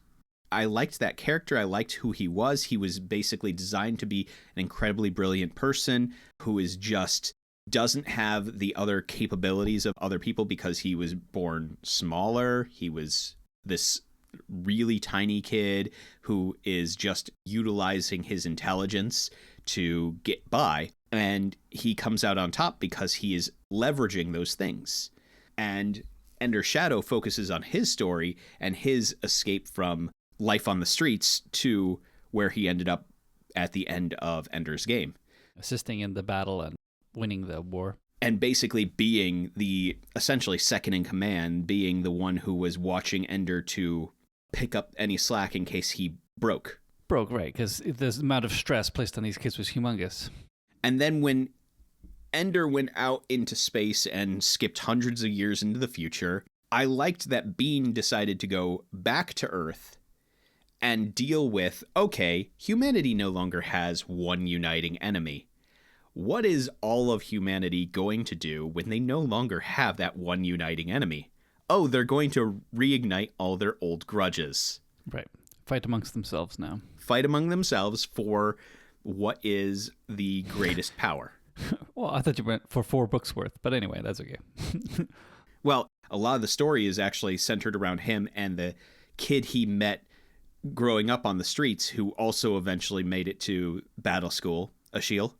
I liked that character. I liked who he was. He was basically designed to be an incredibly brilliant person who is just... doesn't have the other capabilities of other people because he was born smaller. He was this really tiny kid who is just utilizing his intelligence to get by. And he comes out on top because he is leveraging those things. And Ender's Shadow focuses on his story and his escape from life on the streets to where he ended up at the end of Ender's Game. Assisting in the battle and winning the war. And basically being the essentially second in command, being the one who was watching Ender to pick up any slack in case he broke. broke, right? Because the amount of stress placed on these kids was humongous. And then when Ender went out into space and skipped hundreds of years into the future, I liked that Bean decided to go back to Earth and deal with, okay, humanity no longer has one uniting enemy. What is all of humanity going to do when they no longer have that one uniting enemy? Oh, they're going to reignite all their old grudges. Right. Fight amongst themselves now. Fight among themselves for what is the greatest power. Well, I thought you went for 4 books worth, but anyway, that's okay. Well, a lot of the story is actually centered around him and the kid he met growing up on the streets, who also eventually made it to battle school, Ashiel.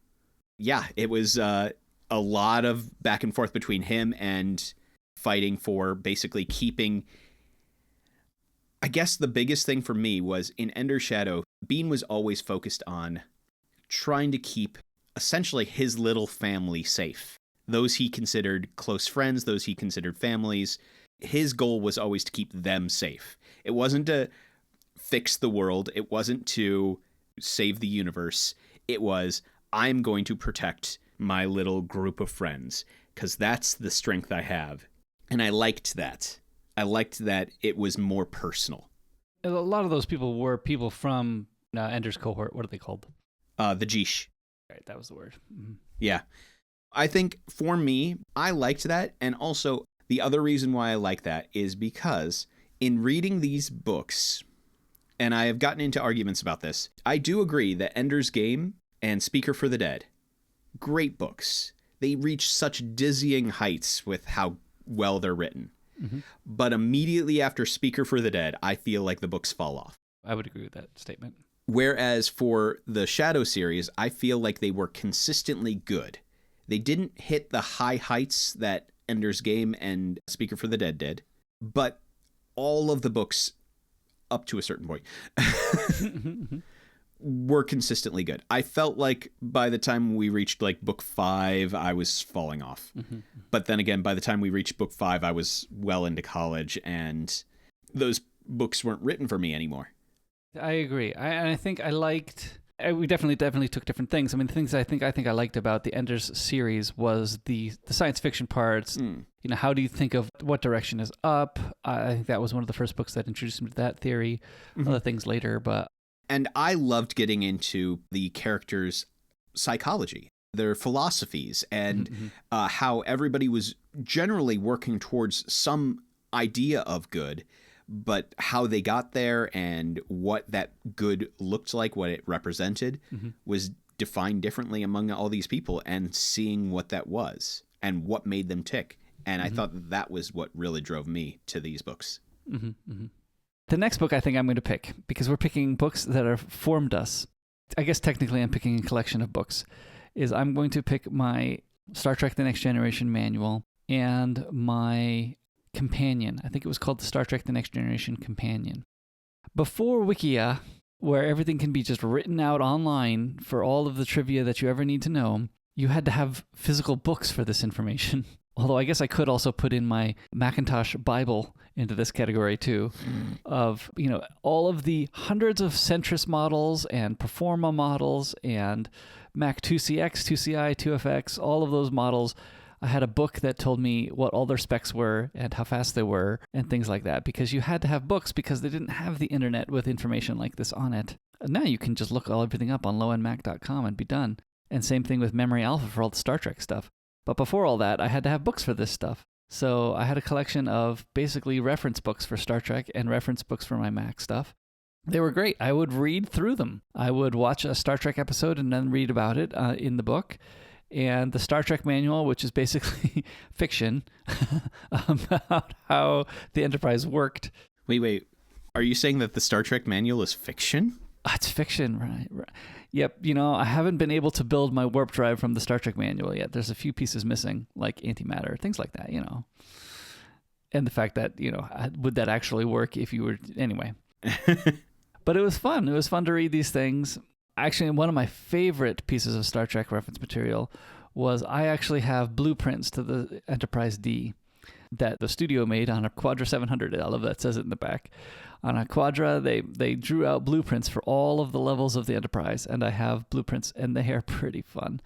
Yeah, it was a lot of back and forth between him and fighting for basically keeping... I guess the biggest thing for me was in Ender's Shadow, Bean was always focused on trying to keep essentially his little family safe. Those he considered close friends, those he considered families. His goal was always to keep them safe. It wasn't to fix the world. It wasn't to save the universe. It was, I'm going to protect my little group of friends because that's the strength I have. And I liked that. I liked that it was more personal. A lot of those people were people from Ender's cohort. What are they called? The Geesh. Right, that was the word. Mm-hmm. Yeah. I think for me, I liked that. And also, the other reason why I like that is because in reading these books, and I have gotten into arguments about this, I do agree that Ender's Game and Speaker for the Dead, great books. They reach such dizzying heights with how well they're written. Mm-hmm. But immediately after Speaker for the Dead, I feel like the books fall off. I would agree with that statement. Whereas for the Shadow series, I feel like they were consistently good. They didn't hit the high heights that Ender's Game and Speaker for the Dead did, but all of the books, up to a certain point, were consistently good. I felt like by the time we reached like book 5, I was falling off. Mm-hmm. But then again, by the time we reached book 5, I was well into college and those books weren't written for me anymore. I agree. I think I liked... We definitely took different things. I mean, the things I think I liked about the Ender's series was the science fiction parts. You know, how do you think of what direction is up? I think that was one of the first books that introduced me to that theory. Mm-hmm. Other things later, but... And I loved getting into the characters' psychology, their philosophies, and how everybody was generally working towards some idea of good, but how they got there and what that good looked like, what it represented, was defined differently among all these people, and seeing what that was and what made them tick. And I thought that was what really drove me to these books. The next book I think I'm going to pick, because we're picking books that have formed us. I guess technically I'm picking a collection of books, is I'm going to pick my Star Trek The Next Generation manual and my companion. I think it was called the Star Trek The Next Generation Companion. Before Wikia, where everything can be just written out online for all of the trivia that you ever need to know, you had to have physical books for this information. Although I guess I could also put in my Macintosh Bible into this category too, of, you know, all of the hundreds of Centris models and Performa models and Mac 2CX, 2CI, 2FX, all of those models. I had a book that told me what all their specs were and how fast they were and things like that, because you had to have books because they didn't have the internet with information like this on it. And now you can just look everything up on lowendmac.com and be done. And same thing with Memory Alpha for all the Star Trek stuff. But before all that, I had to have books for this stuff. So I had a collection of basically reference books for Star Trek and reference books for my Mac stuff. They were great. I would read through them. I would watch a Star Trek episode and then read about it in the book. And the Star Trek manual, which is basically fiction about how the Enterprise worked. Wait. Are you saying that the Star Trek manual is fiction? It's fiction, right. Yep, you know, I haven't been able to build my warp drive from the Star Trek manual yet. There's a few pieces missing, like antimatter, things like that, you know. And the fact that, you know, would that actually work if you were... Anyway. But it was fun. It was fun to read these things. Actually, one of my favorite pieces of Star Trek reference material was I actually have blueprints to the Enterprise D that the studio made on a Quadra 700. I love that, it says it in the back. On a Quadra, they drew out blueprints for all of the levels of the Enterprise, and I have blueprints, and they are pretty fun.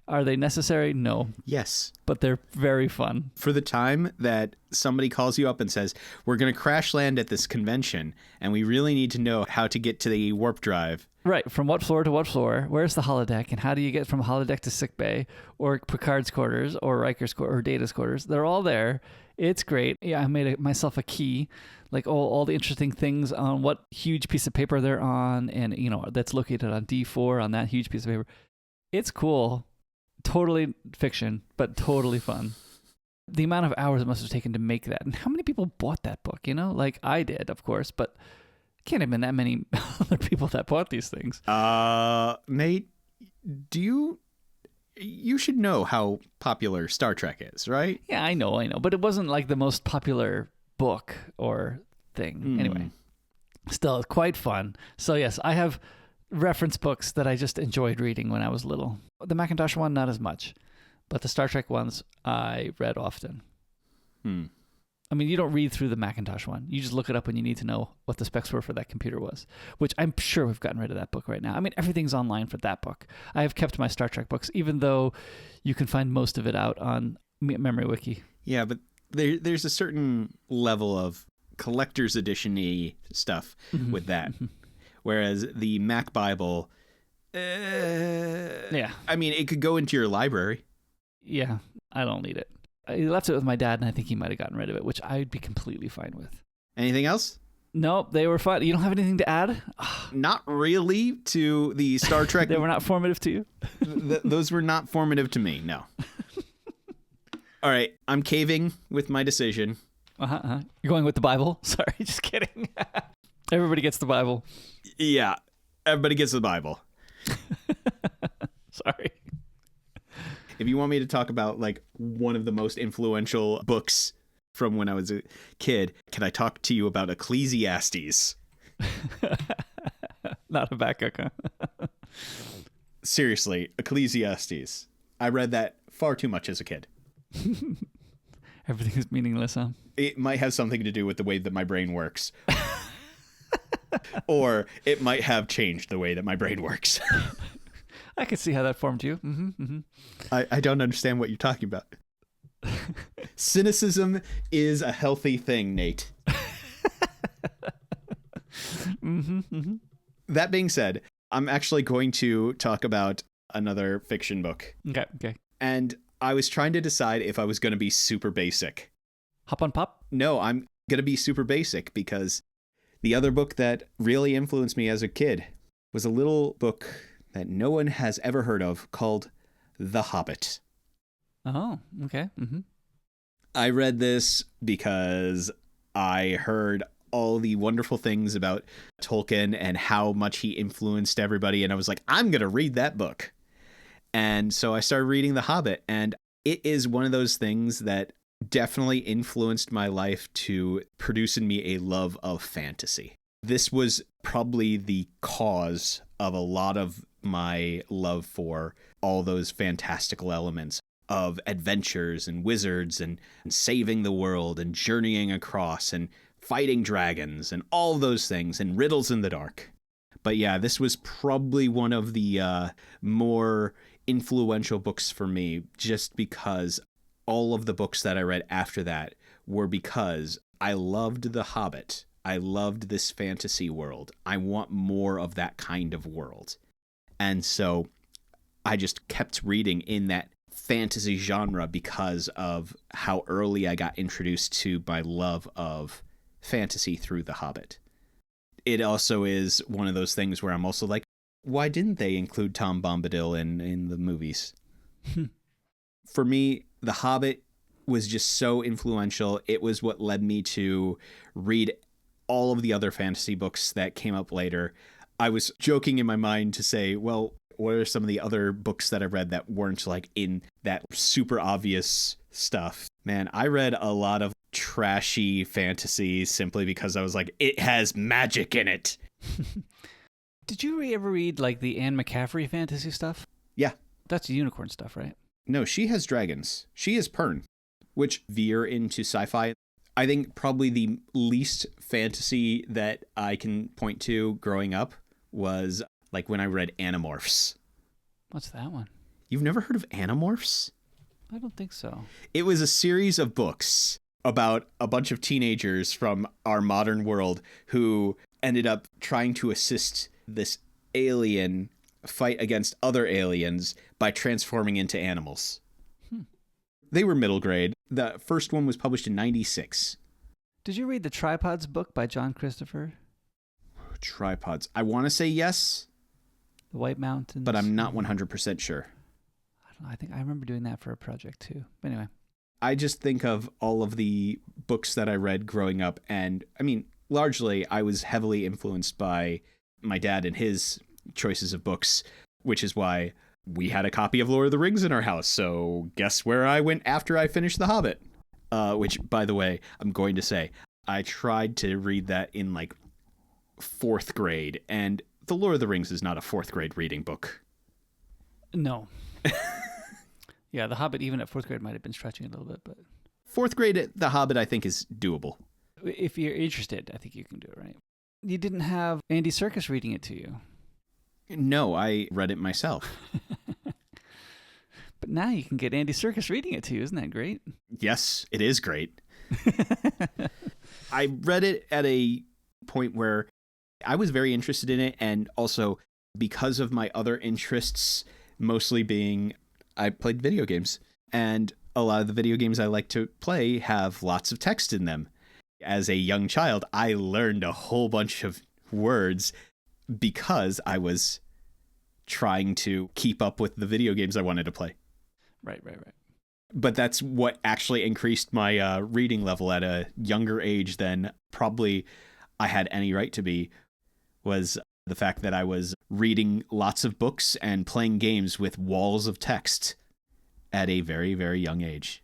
Are they necessary? No. Yes. But they're very fun. For the time that somebody calls you up and says, we're going to crash land at this convention, and we really need to know how to get to the warp drive. Right. From what floor to what floor? Where's the holodeck? And how do you get from holodeck to sickbay or Picard's quarters or Riker's quarters or Data's quarters? They're all there. It's great. Yeah, I made myself a key, like all the interesting things on what huge piece of paper they're on, and that's located on D4 on that huge piece of paper. It's cool. Totally fiction, but totally fun. The amount of hours it must have taken to make that, and how many people bought that book? Like I did, of course, but can't have been that many other people that bought these things. Nate, you should know how popular Star Trek is, right? Yeah, I know, but it wasn't like the most popular book or thing. Anyway, still quite fun. So yes, I have reference books that I just enjoyed reading when I was little. The Macintosh one, not as much, but the Star Trek ones I read often. I mean, you don't read through the Macintosh one. You just look it up when you need to know what the specs were for that computer was, which I'm sure we've gotten rid of that book right now. I mean, everything's online for that book. I have kept my Star Trek books, even though you can find most of it out on Memory Wiki. Yeah, but there's a certain level of collector's edition-y stuff with that. Whereas the Mac Bible, yeah. I mean, it could go into your library. Yeah, I don't need it. I left it with my dad, and I think he might have gotten rid of it, which I'd be completely fine with. Anything else? Nope, they were fun. You don't have anything to add? Not really to the Star Trek. They were not formative to you? Those were not formative to me, no. All right, I'm caving with my decision. You're going with the Bible? Sorry, just kidding. Everybody gets the Bible. Yeah, everybody gets the Bible. Sorry. If you want me to talk about like one of the most influential books from when I was a kid, can I talk to you about Ecclesiastes? Not Habakkuk, huh? Seriously, Ecclesiastes. I read that far too much as a kid. Everything is meaningless, huh? It might have something to do with the way that my brain works. Or it might have changed the way that my brain works. I could see how that formed you. I don't understand what you're talking about. Cynicism is a healthy thing, Nate. That being said, I'm actually going to talk about another fiction book. Okay. And I was trying to decide if I was going to be super basic. Hop on Pop? No, I'm going to be super basic because the other book that really influenced me as a kid was a little book that no one has ever heard of called The Hobbit. Oh, okay. I read this because I heard all the wonderful things about Tolkien and how much he influenced everybody. And I was like, I'm going to read that book. And so I started reading The Hobbit. And it is one of those things that definitely influenced my life to produce in me a love of fantasy. This was probably the cause of a lot of my love for all those fantastical elements of adventures and wizards and saving the world and journeying across and fighting dragons and all those things and riddles in the dark. But yeah, this was probably one of the more influential books for me, just because all of the books that I read after that were because I loved The Hobbit. I loved this fantasy world. I want more of that kind of world. And so I just kept reading in that fantasy genre because of how early I got introduced to my love of fantasy through The Hobbit. It also is one of those things where I'm also like, why didn't they include Tom Bombadil in the movies? For me, The Hobbit was just so influential. It was what led me to read all of the other fantasy books that came up later. I was joking in my mind to say, well, what are some of the other books that I read that weren't like in that super obvious stuff? Man, I read a lot of trashy fantasy simply because I was like, it has magic in it. Did you ever read like the Anne McCaffrey fantasy stuff? Yeah. That's unicorn stuff, right? No, she has dragons. She is Pern. which veer into sci-fi. I think probably the least fantasy that I can point to growing up was like when I read Animorphs. What's that one? You've never heard of Animorphs? I don't think so. It was a series of books about a bunch of teenagers from our modern world who ended up trying to assist this alien fight against other aliens by transforming into animals. They were middle grade. The first one was published in 96. Did you read the Tripods book by John Christopher? Tripods. I want to say yes. The White Mountains. But I'm not 100% sure. I don't know. I think I remember doing that for a project too. But anyway. I just think of all of the books that I read growing up. And I mean, largely I was heavily influenced by my dad and his choices of books, which is why we had a copy of Lord of the Rings in our house. So guess where I went after I finished The Hobbit? Which, by the way, I'm going to say, I tried to read that in like 4th grade, and The Lord of the Rings is not a 4th grade reading book. No. Yeah, The Hobbit, even at 4th grade, might have been stretching a little bit, but 4th grade, The Hobbit, I think, is doable. If you're interested, I think you can do it, right? You didn't have Andy Serkis reading it to you. No, I read it myself. But now you can get Andy Serkis reading it to you. Isn't that great? Yes, it is great. I read it at a point where I was very interested in it, and also because of my other interests, mostly being I played video games, and a lot of the video games I like to play have lots of text in them. As a young child, I learned a whole bunch of words because I was trying to keep up with the video games I wanted to play. Right. But that's what actually increased my reading level at a younger age than probably I had any right to be, was the fact that I was reading lots of books and playing games with walls of text at a very, very young age.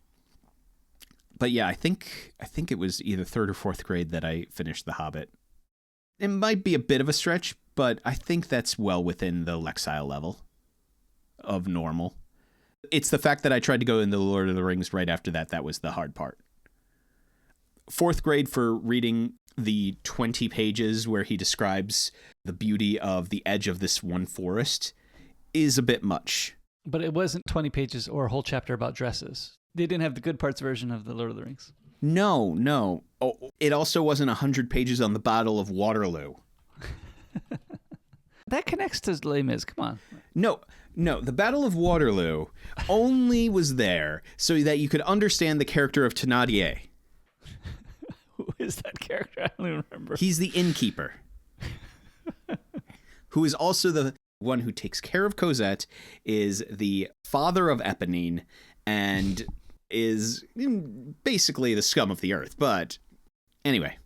But yeah, I think it was either 3rd or 4th grade that I finished The Hobbit. It might be a bit of a stretch, but I think that's well within the Lexile level of normal. It's the fact that I tried to go into The Lord of the Rings right after that. That was the hard part. 4th grade for reading the 20 pages where he describes the beauty of the edge of this one forest is a bit much. But it wasn't 20 pages or a whole chapter about dresses. They didn't have the good parts version of The Lord of the Rings. No. Oh, it also wasn't 100 pages on the Battle of Waterloo. That connects to Les Mis. Come on. No. The Battle of Waterloo only was there so that you could understand the character of Thénardier. Who is that character? I don't even remember. He's the innkeeper, who is also the one who takes care of Cosette, is the father of Eponine, and is basically the scum of the earth. But anyway,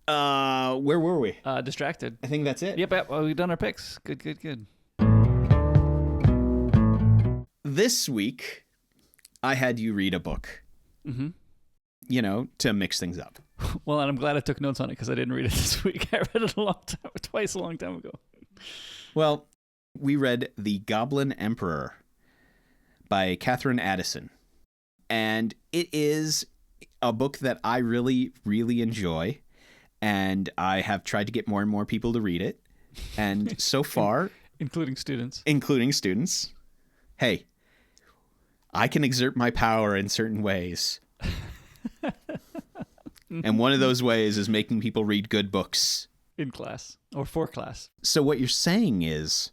where were we? Distracted. I think that's it. Yep. Well, we've done our picks. Good. This week, I had you read a book. Mm-hmm. To mix things up. Well, and I'm glad I took notes on it because I didn't read it this week. I read it twice a long time ago. Well, we read The Goblin Emperor by Katherine Addison. And it is a book that I really, really enjoy. And I have tried to get more and more people to read it. And so far... Including students. Hey, I can exert my power in certain ways. And one of those ways is making people read good books. In class. Or for class. So what you're saying is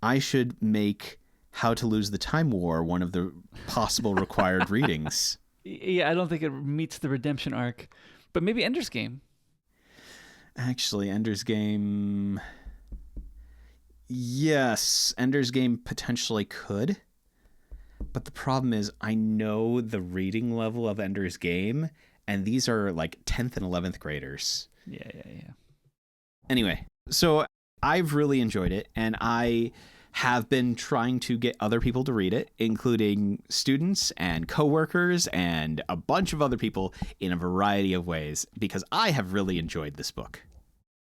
I should make How to Lose the Time War one of the possible required readings. Yeah, I don't think it meets the redemption arc. But maybe Ender's Game. Actually, Ender's Game... Yes, Ender's Game potentially could. But the problem is I know the reading level of Ender's Game, and these are like 10th and 11th graders. Yeah. Anyway, so I've really enjoyed it, and I have been trying to get other people to read it, including students and coworkers and a bunch of other people in a variety of ways, because I have really enjoyed this book.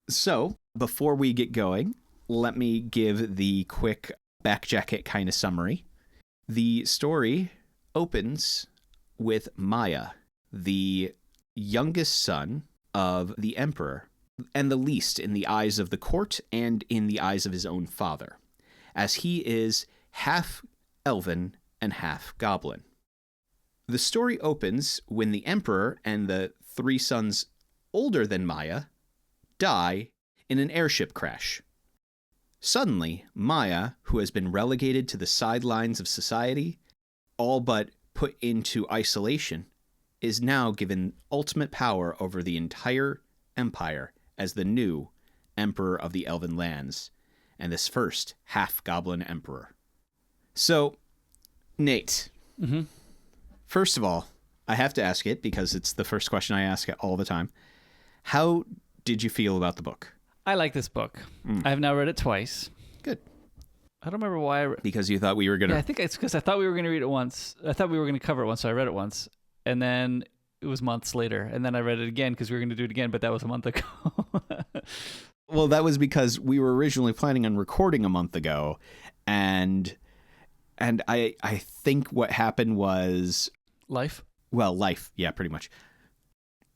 So before we get going, let me give the quick back jacket kind of summary. The story opens with Maya, the youngest son of the emperor, and the least in the eyes of the court and in the eyes of his own father, as he is half elven and half goblin. The story opens when the emperor and the 3 sons older than Maya die in an airship crash. Suddenly, Maya, who has been relegated to the sidelines of society, all but put into isolation, is now given ultimate power over the entire empire as the new emperor of the Elven lands, and this first half-goblin emperor. So, Nate, first of all, I have to ask it because it's the first question I ask it all the time. How did you feel about the book? I like this book. I've now read it twice. Good. I don't remember why. Because you thought we were going to... Yeah, I think it's because I thought we were going to read it once. I thought we were going to cover it once, so I read it once. And then it was months later. And then I read it again because we were going to do it again, but that was a month ago. Well, that was because we were originally planning on recording a month ago. And I think what happened was... Life? Well, life. Yeah, pretty much.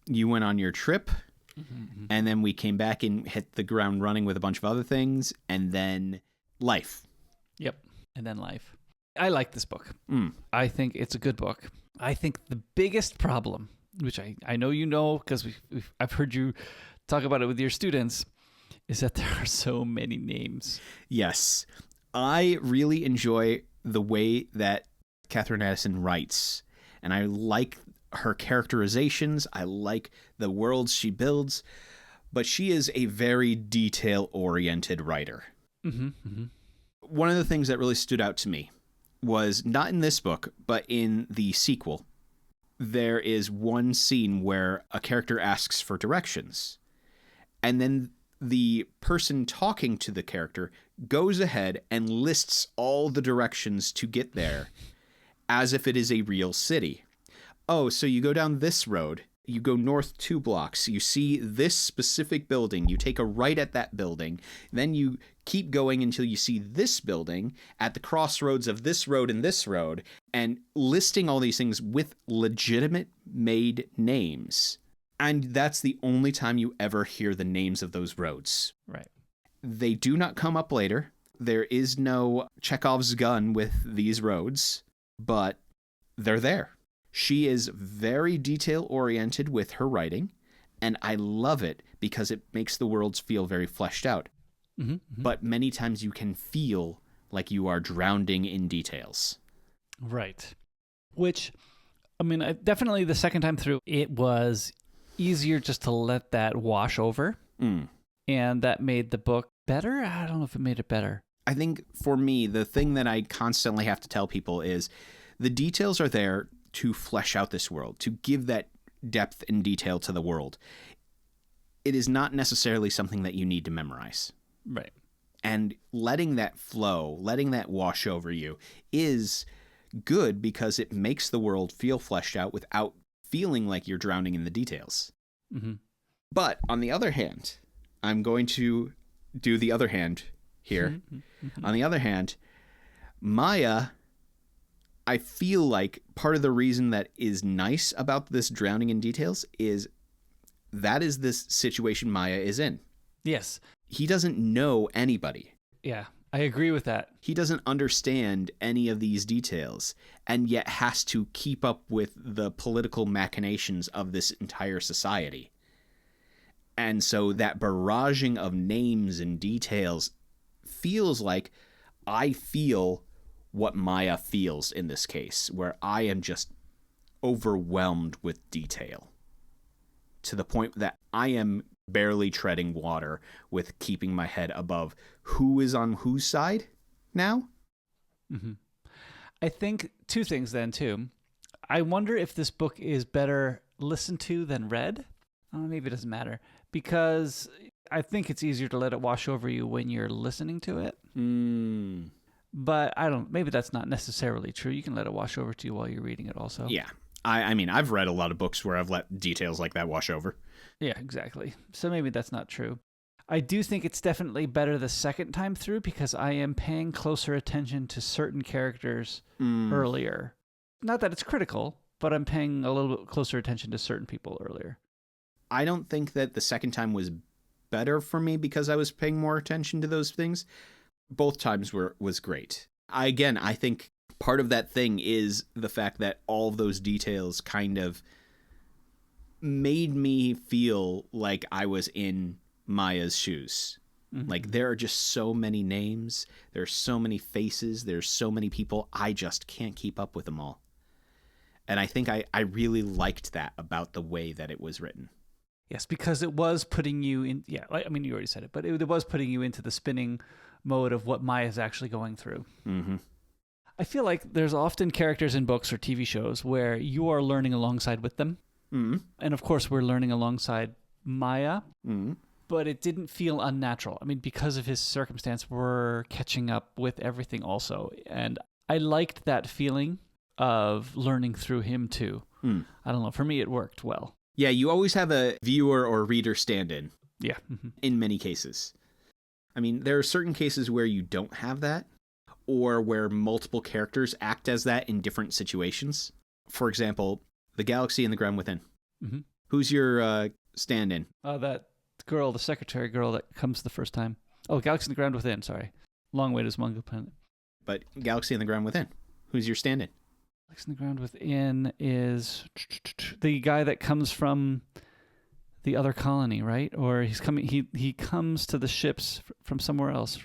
You went on your trip, and then we came back and hit the ground running with a bunch of other things, and then life. Yep. And then life. I like this book. I think it's a good book. I think the biggest problem, which I know you know because I've heard you talk about it with your students, is that there are so many names. Yes. I really enjoy the way that Katherine Addison writes, and I like her characterizations. I like the worlds she builds, but she is a very detail-oriented writer. One of the things that really stood out to me was not in this book, but in the sequel. There is one scene where a character asks for directions, and then the person talking to the character goes ahead and lists all the directions to get there as if it is a real city. Oh, so you go down this road, you go north 2 blocks, you see this specific building, you take a right at that building, then you keep going until you see this building at the crossroads of this road and this road, and listing all these things with legitimate made names. And that's the only time you ever hear the names of those roads. Right. They do not come up later. There is no Chekhov's gun with these roads, but they're there. She is very detail-oriented with her writing, and I love it because it makes the worlds feel very fleshed out. But many times you can feel like you are drowning in details. Right. Which, I mean, definitely the second time through, it was easier just to let that wash over. And that made the book better? I don't know if it made it better. I think for me, the thing that I constantly have to tell people is the details are there to flesh out this world, to give that depth and detail to the world. It is not necessarily something that you need to memorize. Right. And letting that flow, letting that wash over you is good because it makes the world feel fleshed out without feeling like you're drowning in the details. But on the other hand, I'm going to do the other hand here. On the other hand, Maya, I feel like part of the reason that is nice about this drowning in details is that is this situation Maya is in. Yes. He doesn't know anybody. Yeah, I agree with that. He doesn't understand any of these details and yet has to keep up with the political machinations of this entire society. And so that barraging of names and details feels like I feel what Maya feels in this case, where I am just overwhelmed with detail to the point that I am barely treading water with keeping my head above who is on whose side now. I think 2 things then too. I wonder if this book is better listened to than read. Maybe it doesn't matter because I think it's easier to let it wash over you when you're listening to it. But maybe that's not necessarily true. You can let it wash over to you while you're reading it also. Yeah. I mean, I've read a lot of books where I've let details like that wash over. Yeah, exactly. So maybe that's not true. I do think it's definitely better the second time through because I am paying closer attention to certain characters earlier. Not that it's critical, but I'm paying a little bit closer attention to certain people earlier. I don't think that the second time was better for me because I was paying more attention to those things. Both times was great. I think part of that thing is the fact that all of those details kind of made me feel like I was in Maya's shoes. Mm-hmm. Like, there are just so many names, there's so many faces, there's so many people, I just can't keep up with them all. And I think I really liked that about the way that it was written. Yes, because it was putting you in, you already said it, but it was putting you into the spinning mode of what Maya's actually going through. Mm-hmm. I feel like there's often characters in books or TV shows where you are learning alongside with them. Mm-hmm. And of course, we're learning alongside Maya, mm-hmm. but it didn't feel unnatural. I mean, because of his circumstance, we're catching up with everything also. And I liked that feeling of learning through him too. Mm. I don't know. For me, it worked well. Yeah, you always have a viewer or reader stand-in. Yeah. Mm-hmm. In many cases. I mean, there are certain cases where you don't have that, or where multiple characters act as that in different situations. For example, The Galaxy and the Ground Within. Mm-hmm. Who's your stand-in? That girl, the secretary girl that comes the first time. Oh, Galaxy and the Ground Within, sorry. Long Way to Smungle Planet. But Galaxy and the Ground Within. Who's your stand-in? Galaxy and the Ground Within is the guy that comes from the other colony, right? Or he's coming. He comes to the ships from somewhere else,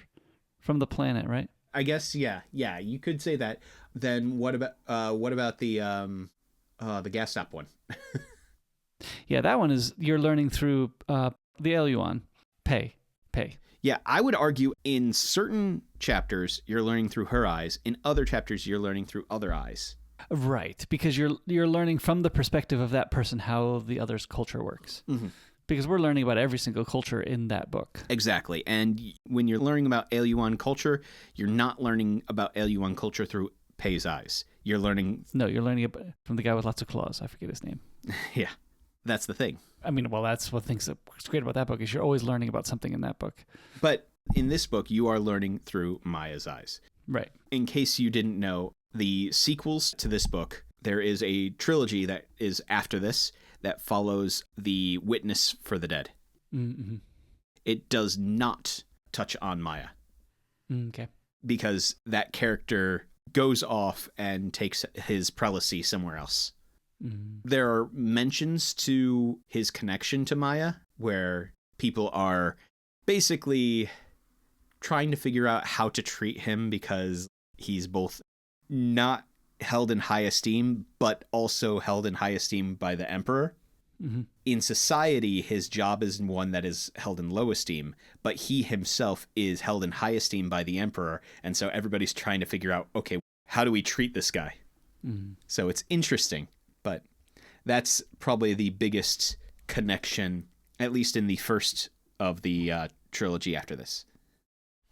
from the planet, right? I guess yeah. You could say that. Then what about the gas stop one? Yeah, that one is you're learning through the Eluan. Pay. Yeah, I would argue in certain chapters you're learning through her eyes. In other chapters you're learning through other eyes. Right, because you're learning from the perspective of that person how the other's culture works. Mm-hmm. Because we're learning about every single culture in that book. Exactly. And when you're learning about Eluan culture, you're not learning about Eluan culture through Pei's eyes. You're learning from the guy with lots of claws. I forget his name. Yeah, that's the thing. I mean, well, that's what's great about that book is you're always learning about something in that book. But in this book, you are learning through Maya's eyes. Right. In case you didn't know, the sequels to this book, there is a trilogy that is after this that follows the Witness for the Dead. Mm-hmm. It does not touch on Maya. Okay. Because that character goes off and takes his prelacy somewhere else. Mm-hmm. There are mentions to his connection to Maya where people are basically trying to figure out how to treat him because he's both not held in high esteem, but also held in high esteem by the Emperor. Mm-hmm. In society, his job is one that is held in low esteem, but he himself is held in high esteem by the Emperor, and so everybody's trying to figure out, okay, how do we treat this guy? Mm-hmm. So it's interesting, but that's probably the biggest connection, at least in the first of the trilogy after this.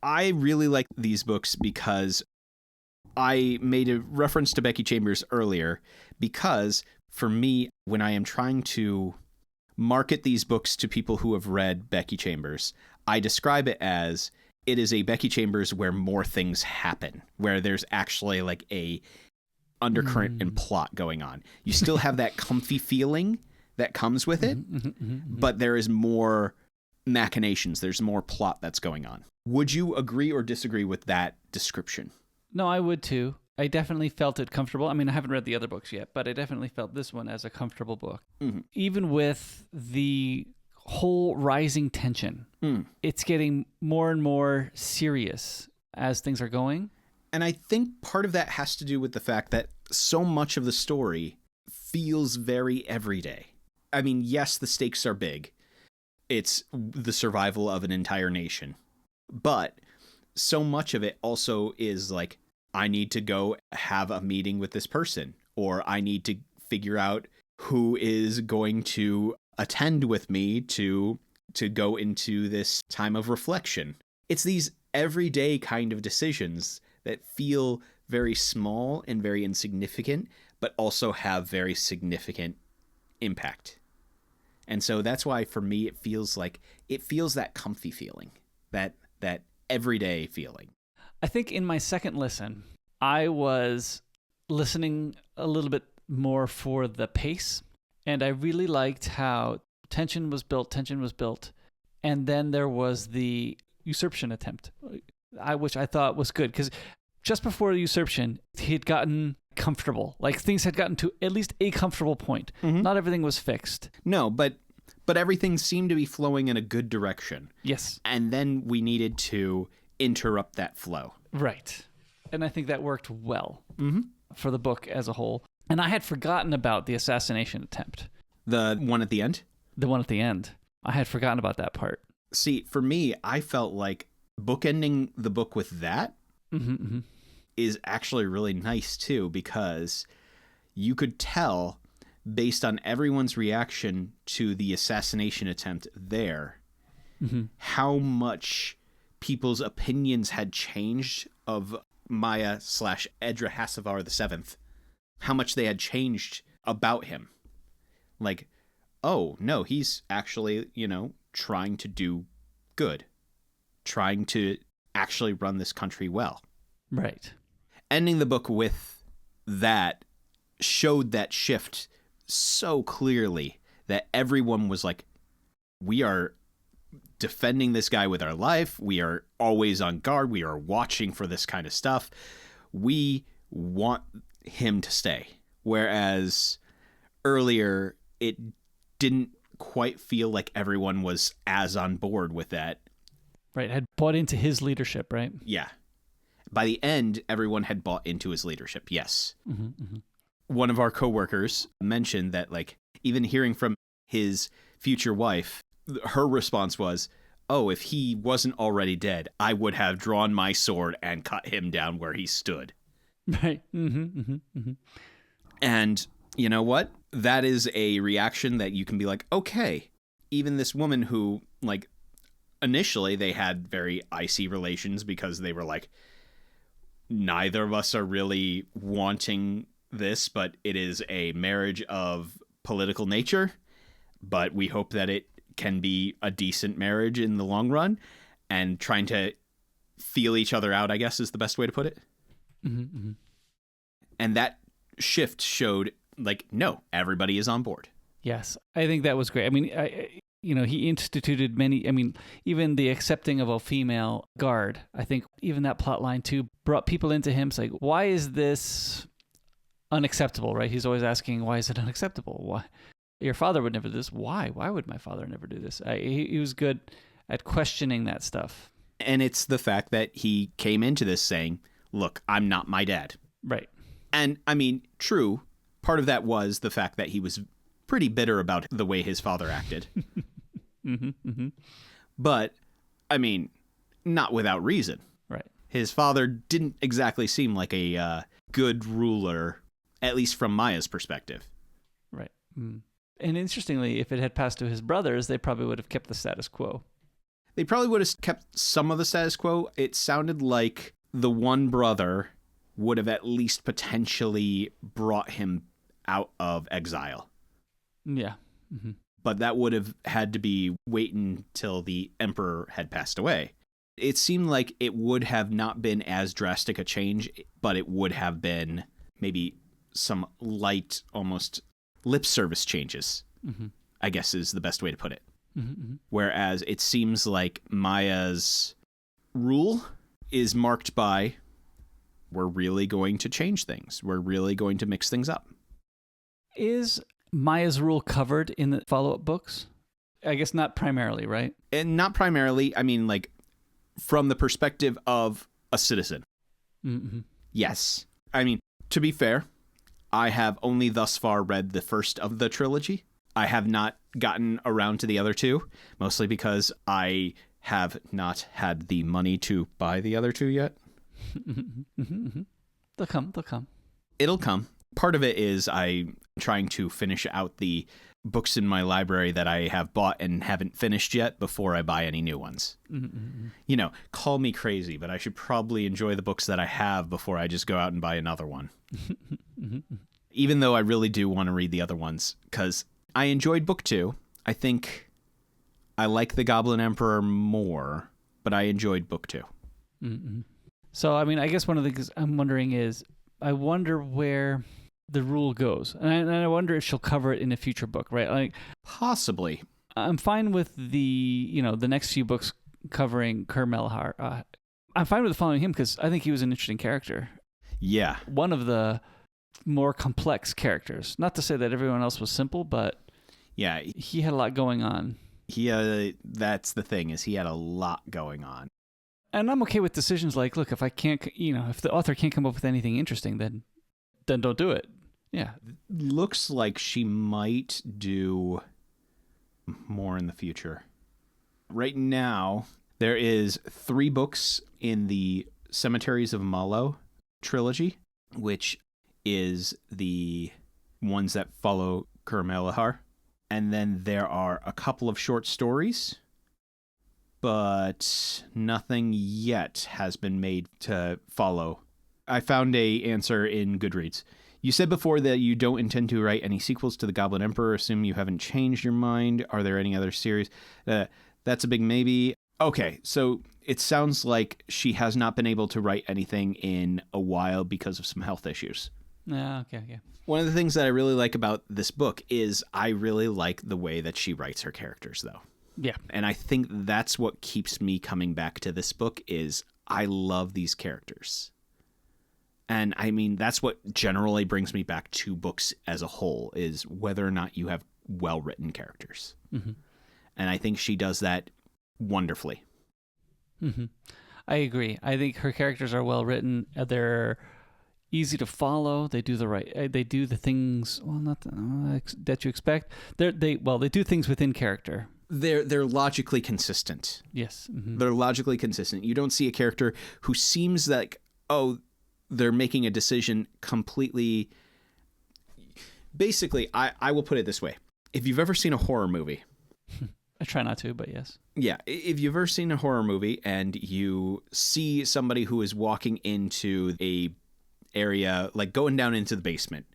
I really like these books because I made a reference to Becky Chambers earlier because, for me, when I am trying to market these books to people who have read Becky Chambers, I describe it as it is a Becky Chambers where more things happen, where there's actually like a undercurrent and plot going on. You still have that comfy feeling that comes with it, but there is more machinations. There's more plot that's going on. Would you agree or disagree with that description? No, I would too. I definitely felt it comfortable. I mean, I haven't read the other books yet, but I definitely felt this one as a comfortable book. Mm-hmm. Even with the whole rising tension, it's getting more and more serious as things are going. And I think part of that has to do with the fact that so much of the story feels very everyday. I mean, yes, the stakes are big. It's the survival of an entire nation. But so much of it also is like, I need to go have a meeting with this person, or I need to figure out who is going to attend with me to go into this time of reflection. It's these everyday kind of decisions that feel very small and very insignificant, but also have very significant impact. And so that's why for me it feels that comfy feeling, that everyday feeling. I think in my second listen, I was listening a little bit more for the pace. And I really liked how tension was built, and then there was the usurpation attempt, which I thought was good, because just before the usurpation, he had gotten comfortable. Like, things had gotten to at least a comfortable point. Mm-hmm. Not everything was fixed. No, but everything seemed to be flowing in a good direction. Yes. And then we needed to interrupt that flow. Right. And I think that worked well Mm-hmm. for the book as a whole. And I had forgotten about the assassination attempt. The one at the end? The one at the end. I had forgotten about that part. See, for me, I felt like bookending the book with that is actually really nice, too, because you could tell, based on everyone's reaction to the assassination attempt there, how much people's opinions had changed of Maya / Edrahasavar VII. How much they had changed about him. Like, oh, no, he's actually, trying to do good. Trying to actually run this country well. Right. Ending the book with that showed that shift so clearly that everyone was like, we are defending this guy with our life. We are always on guard. We are watching for this kind of stuff. We want him to stay. Whereas earlier, it didn't quite feel like everyone was as on board with that. Right. Had bought into his leadership, right? Yeah. By the end, everyone had bought into his leadership. Yes. One of our coworkers mentioned that, like, even hearing from his future wife, her response was, oh, if he wasn't already dead, I would have drawn my sword and cut him down where he stood. Right. And you know what? That is a reaction that you can be like, okay, even this woman who, like, initially they had very icy relations because they were like, neither of us are really wanting this, but it is a marriage of political nature, but we hope that it can be a decent marriage in the long run, and trying to feel each other out, I guess, is the best way to put it. And that shift showed, like, no, everybody is on board. Yes, I think that was great. I mean, he instituted many, even the accepting of a female guard, I think even that plot line too brought people into him saying, why is this unacceptable, right? He's always asking, why is it unacceptable? Why? Your father would never do this. Why? Why would my father never do this? He was good at questioning that stuff. And it's the fact that he came into this saying, look, I'm not my dad. Right. And, I mean, true, part of that was the fact that he was pretty bitter about the way his father acted. But, I mean, not without reason. Right. His father didn't exactly seem like a good ruler, at least from Maya's perspective. Right. And interestingly, if it had passed to his brothers, they probably would have kept the status quo. They probably would have kept some of the status quo. It sounded like the one brother would have at least potentially brought him out of exile. Yeah. But that would have had to be waiting until the emperor had passed away. It seemed like it would have not been as drastic a change, but it would have been maybe some light, almost lip service changes, I guess is the best way to put it. Whereas it seems like Maya's rule is marked by, we're really going to change things. We're really going to mix things up. Is Maya's rule covered in the follow-up books? I guess not primarily, right? And not primarily, I mean, like, from the perspective of a citizen. Yes. I mean, to be fair, I have only thus far read the first of the trilogy. I have not gotten around to the other two, mostly because I have not had the money to buy the other two yet. They'll come. It'll come. Part of it is I'm trying to finish out the books in my library that I have bought and haven't finished yet before I buy any new ones. You know, call me crazy, but I should probably enjoy the books that I have before I just go out and buy another one. Even though I really do want to read the other ones, because I enjoyed book 2. I think I like the Goblin Emperor more, but I enjoyed book 2. So, I mean, I guess one of the things I'm wondering is, I wonder where the rule goes. And I wonder if she'll cover it in a future book, right? Like, Possibly. I'm fine with the next few books covering Kermelhar. I'm fine with following him because I think he was an interesting character. Yeah. One of the more complex characters. Not to say that everyone else was simple, but yeah, he had a lot going on. That's the thing, is he had a lot going on. And I'm okay with decisions like, look, if I can't, if the author can't come up with anything interesting, then don't do it. Yeah. Looks like she might do more in the future. Right now, there is 3 books in the Cemeteries of Malo trilogy, which is the ones that follow Kermelhar. And then there are a couple of short stories, but nothing yet has been made to follow. I found a answer in Goodreads. You said before that you don't intend to write any sequels to the Goblin Emperor. Assume you haven't changed your mind. Are there any other series? That's a big maybe. Okay, so it sounds like she has not been able to write anything in a while because of some health issues. Okay. One of the things that I really like about this book is I really like the way that she writes her characters, though. Yeah. And I think that's what keeps me coming back to this book is I love these characters. And I mean, that's what generally brings me back to books as a whole, is whether or not you have well-written characters. Mm-hmm. And I think she does that wonderfully. Mm-hmm. I agree. I think her characters are well-written. They're easy to follow. They do they do the things, well, not that you expect. They do things within character. They're logically consistent. Yes. Mm-hmm. They're logically consistent. You don't see a character who seems like, they're making a decision completely. Basically, I will put it this way. If you've ever seen a horror movie. I try not to, but yes. Yeah. If you've ever seen a horror movie and you see somebody who is walking into a area, like going down into the basement,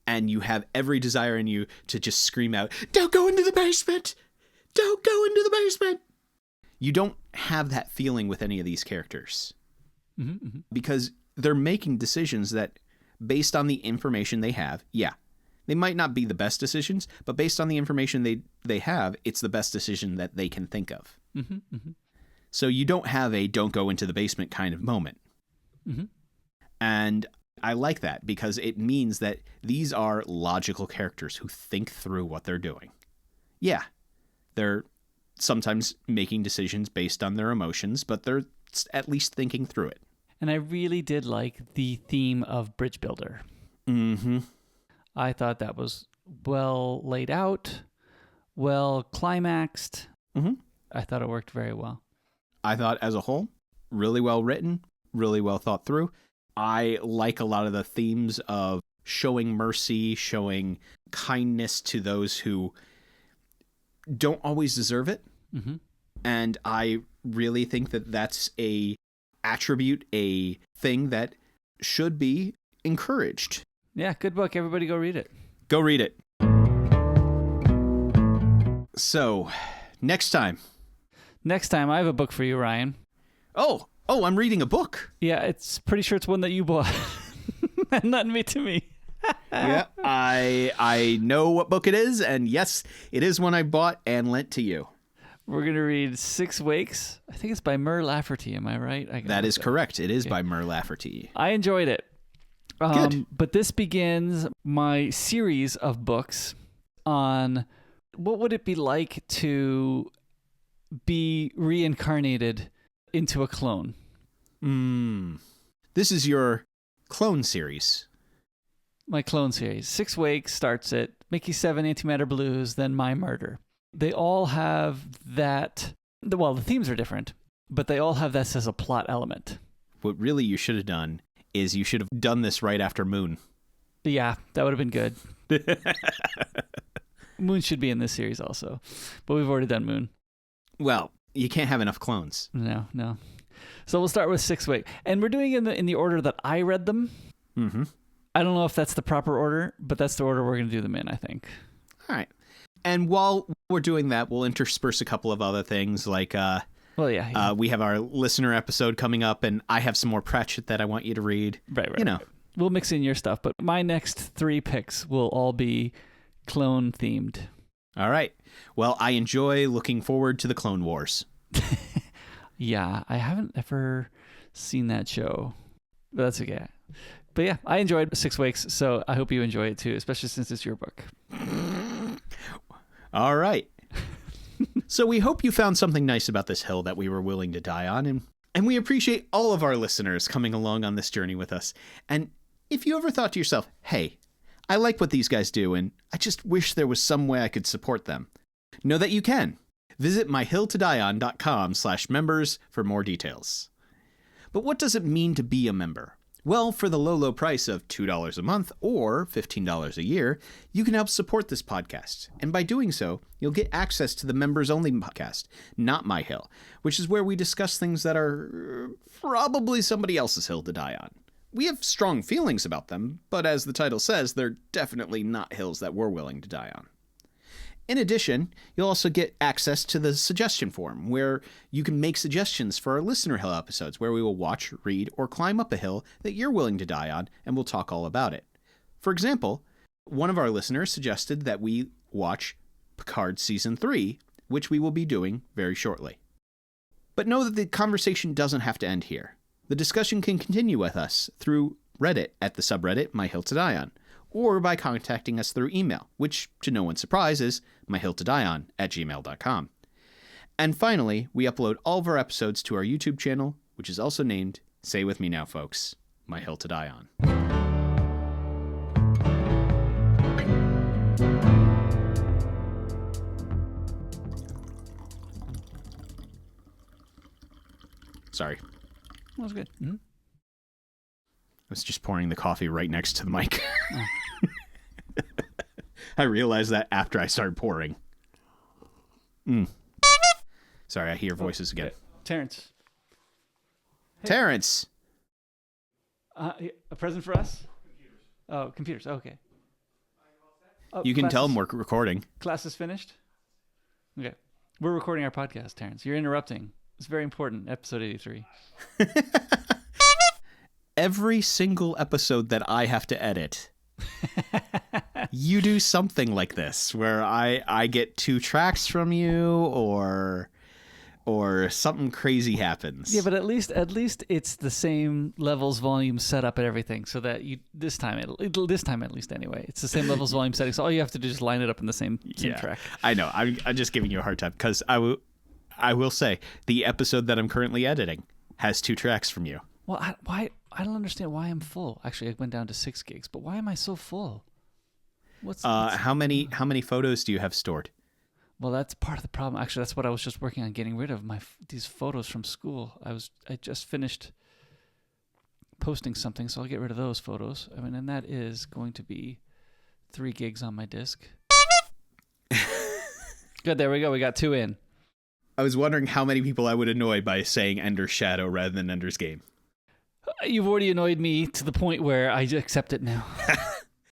and you have every desire in you to just scream out, "Don't go into the basement! Don't go into the basement!" You don't have that feeling with any of these characters. Mm-hmm, mm-hmm. Because they're making decisions that, based on the information they have, they might not be the best decisions, but based on the information they have, it's the best decision that they can think of. Mm-hmm, mm-hmm. So you don't have a don't go into the basement kind of moment. Mm-hmm. And I like that because it means that these are logical characters who think through what they're doing. Yeah, they're sometimes making decisions based on their emotions, but they're at least thinking through it. And I really did like the theme of Bridge Builder. Mm-hmm. I thought that was well laid out, well climaxed. Mm-hmm. I thought it worked very well. I thought as a whole, really well written, really well thought through. I like a lot of the themes of showing mercy, showing kindness to those who don't always deserve it. Mm-hmm. And I really think that that's a attribute, a thing that should be encouraged. Yeah, good book. Everybody go read it. Go read it. So, next time. Next time, I have a book for you, Ryan. Oh, I'm reading a book. Yeah, it's pretty sure it's one that you bought. Not me to me. Yeah, I know what book it is, and yes, it is one I bought and lent to you. We're going to read 6 Wakes. I think it's by Mur Lafferty, am I right? That is correct. It is by Mur Lafferty. I enjoyed it. Good. But this begins my series of books on what would it be like to be reincarnated into a clone. This is your clone series. My clone series. 6 Wakes starts it. Mickey 7, Antimatter Blues, then My Murder. They all have that. Well, the themes are different, but they all have this as a plot element. What really you should have done is you should have done this right after Moon. Yeah, that would have been good. Moon should be in this series also, but we've already done Moon. Well, you can't have enough clones. No. So we'll start with 6 Wakes, and we're doing it in the order that I read them. Mm-hmm. I don't know if that's the proper order, but that's the order we're going to do them in, I think. All right. And while we're doing that, we'll intersperse a couple of other things like we have our listener episode coming up, and I have some more Pratchett that I want you to read. Right. You know, we'll mix in your stuff, but my next 3 picks will all be clone themed. All right. Well, I enjoy looking forward to the Clone Wars. Yeah, I haven't ever seen that show, but that's okay. But yeah, I enjoyed 6 Weeks, so I hope you enjoy it too, especially since it's your book. All right. So we hope you found something nice about this hill that we were willing to die on, and we appreciate all of our listeners coming along on this journey with us. And if you ever thought to yourself, hey, I like what these guys do, and I just wish there was some way I could support them, know that you can. Visit myhilltodieon.com/members for more details. But what does it mean to be a member? Well, for the low price of $2 a month or $15 a year, you can help support this podcast. And by doing so, you'll get access to the members-only podcast, Not My Hill, which is where we discuss things that are probably somebody else's hill to die on. We have strong feelings about them, but as the title says, they're definitely not hills that we're willing to die on. In addition, you'll also get access to the suggestion forum, where you can make suggestions for our Listener Hill episodes, where we will watch, read, or climb up a hill that you're willing to die on, and we'll talk all about it. For example, one of our listeners suggested that we watch Picard Season 3, which we will be doing very shortly. But know that the conversation doesn't have to end here. The discussion can continue with us through Reddit at the subreddit My Hill to Die On, or by contacting us through email, which, to no one's surprise, is myhilltodieon@gmail.com. And finally, we upload all of our episodes to our YouTube channel, which is also named, say with me now, folks, My Hill to Die On. Sorry. That was good. Mm-hmm. I was just pouring the coffee right next to the mic. Oh. I realized that after I started pouring. Sorry, I hear voices again. Terrence. Hey. Terrence! A present for us? Computers. Oh, computers. Okay. Oh, you can tell them we're recording. Class is finished? Okay. We're recording our podcast, Terrence. You're interrupting. It's very important. Episode 83. Every single episode that I have to edit, you do something like this where I get 2 tracks from you or something crazy happens. Yeah, but at least it's the same levels, volume, setup, and everything. So that this time at least anyway, it's the same levels, volume, setting. So all you have to do is just line it up in the same track. I know. I'm just giving you a hard time because I will say the episode that I'm currently editing has 2 tracks from you. Well, I don't understand why I'm full. Actually, I went down to 6 gigs, but why am I so full? How many photos do you have stored? Well, that's part of the problem. Actually, that's what I was just working on getting rid of these photos from school. I just finished posting something, so I'll get rid of those photos. I mean, and that is going to be 3 gigs on my disk. Good, there we go. We got 2 in. I was wondering how many people I would annoy by saying Ender's Shadow rather than Ender's Game. You've already annoyed me to the point where I accept it now.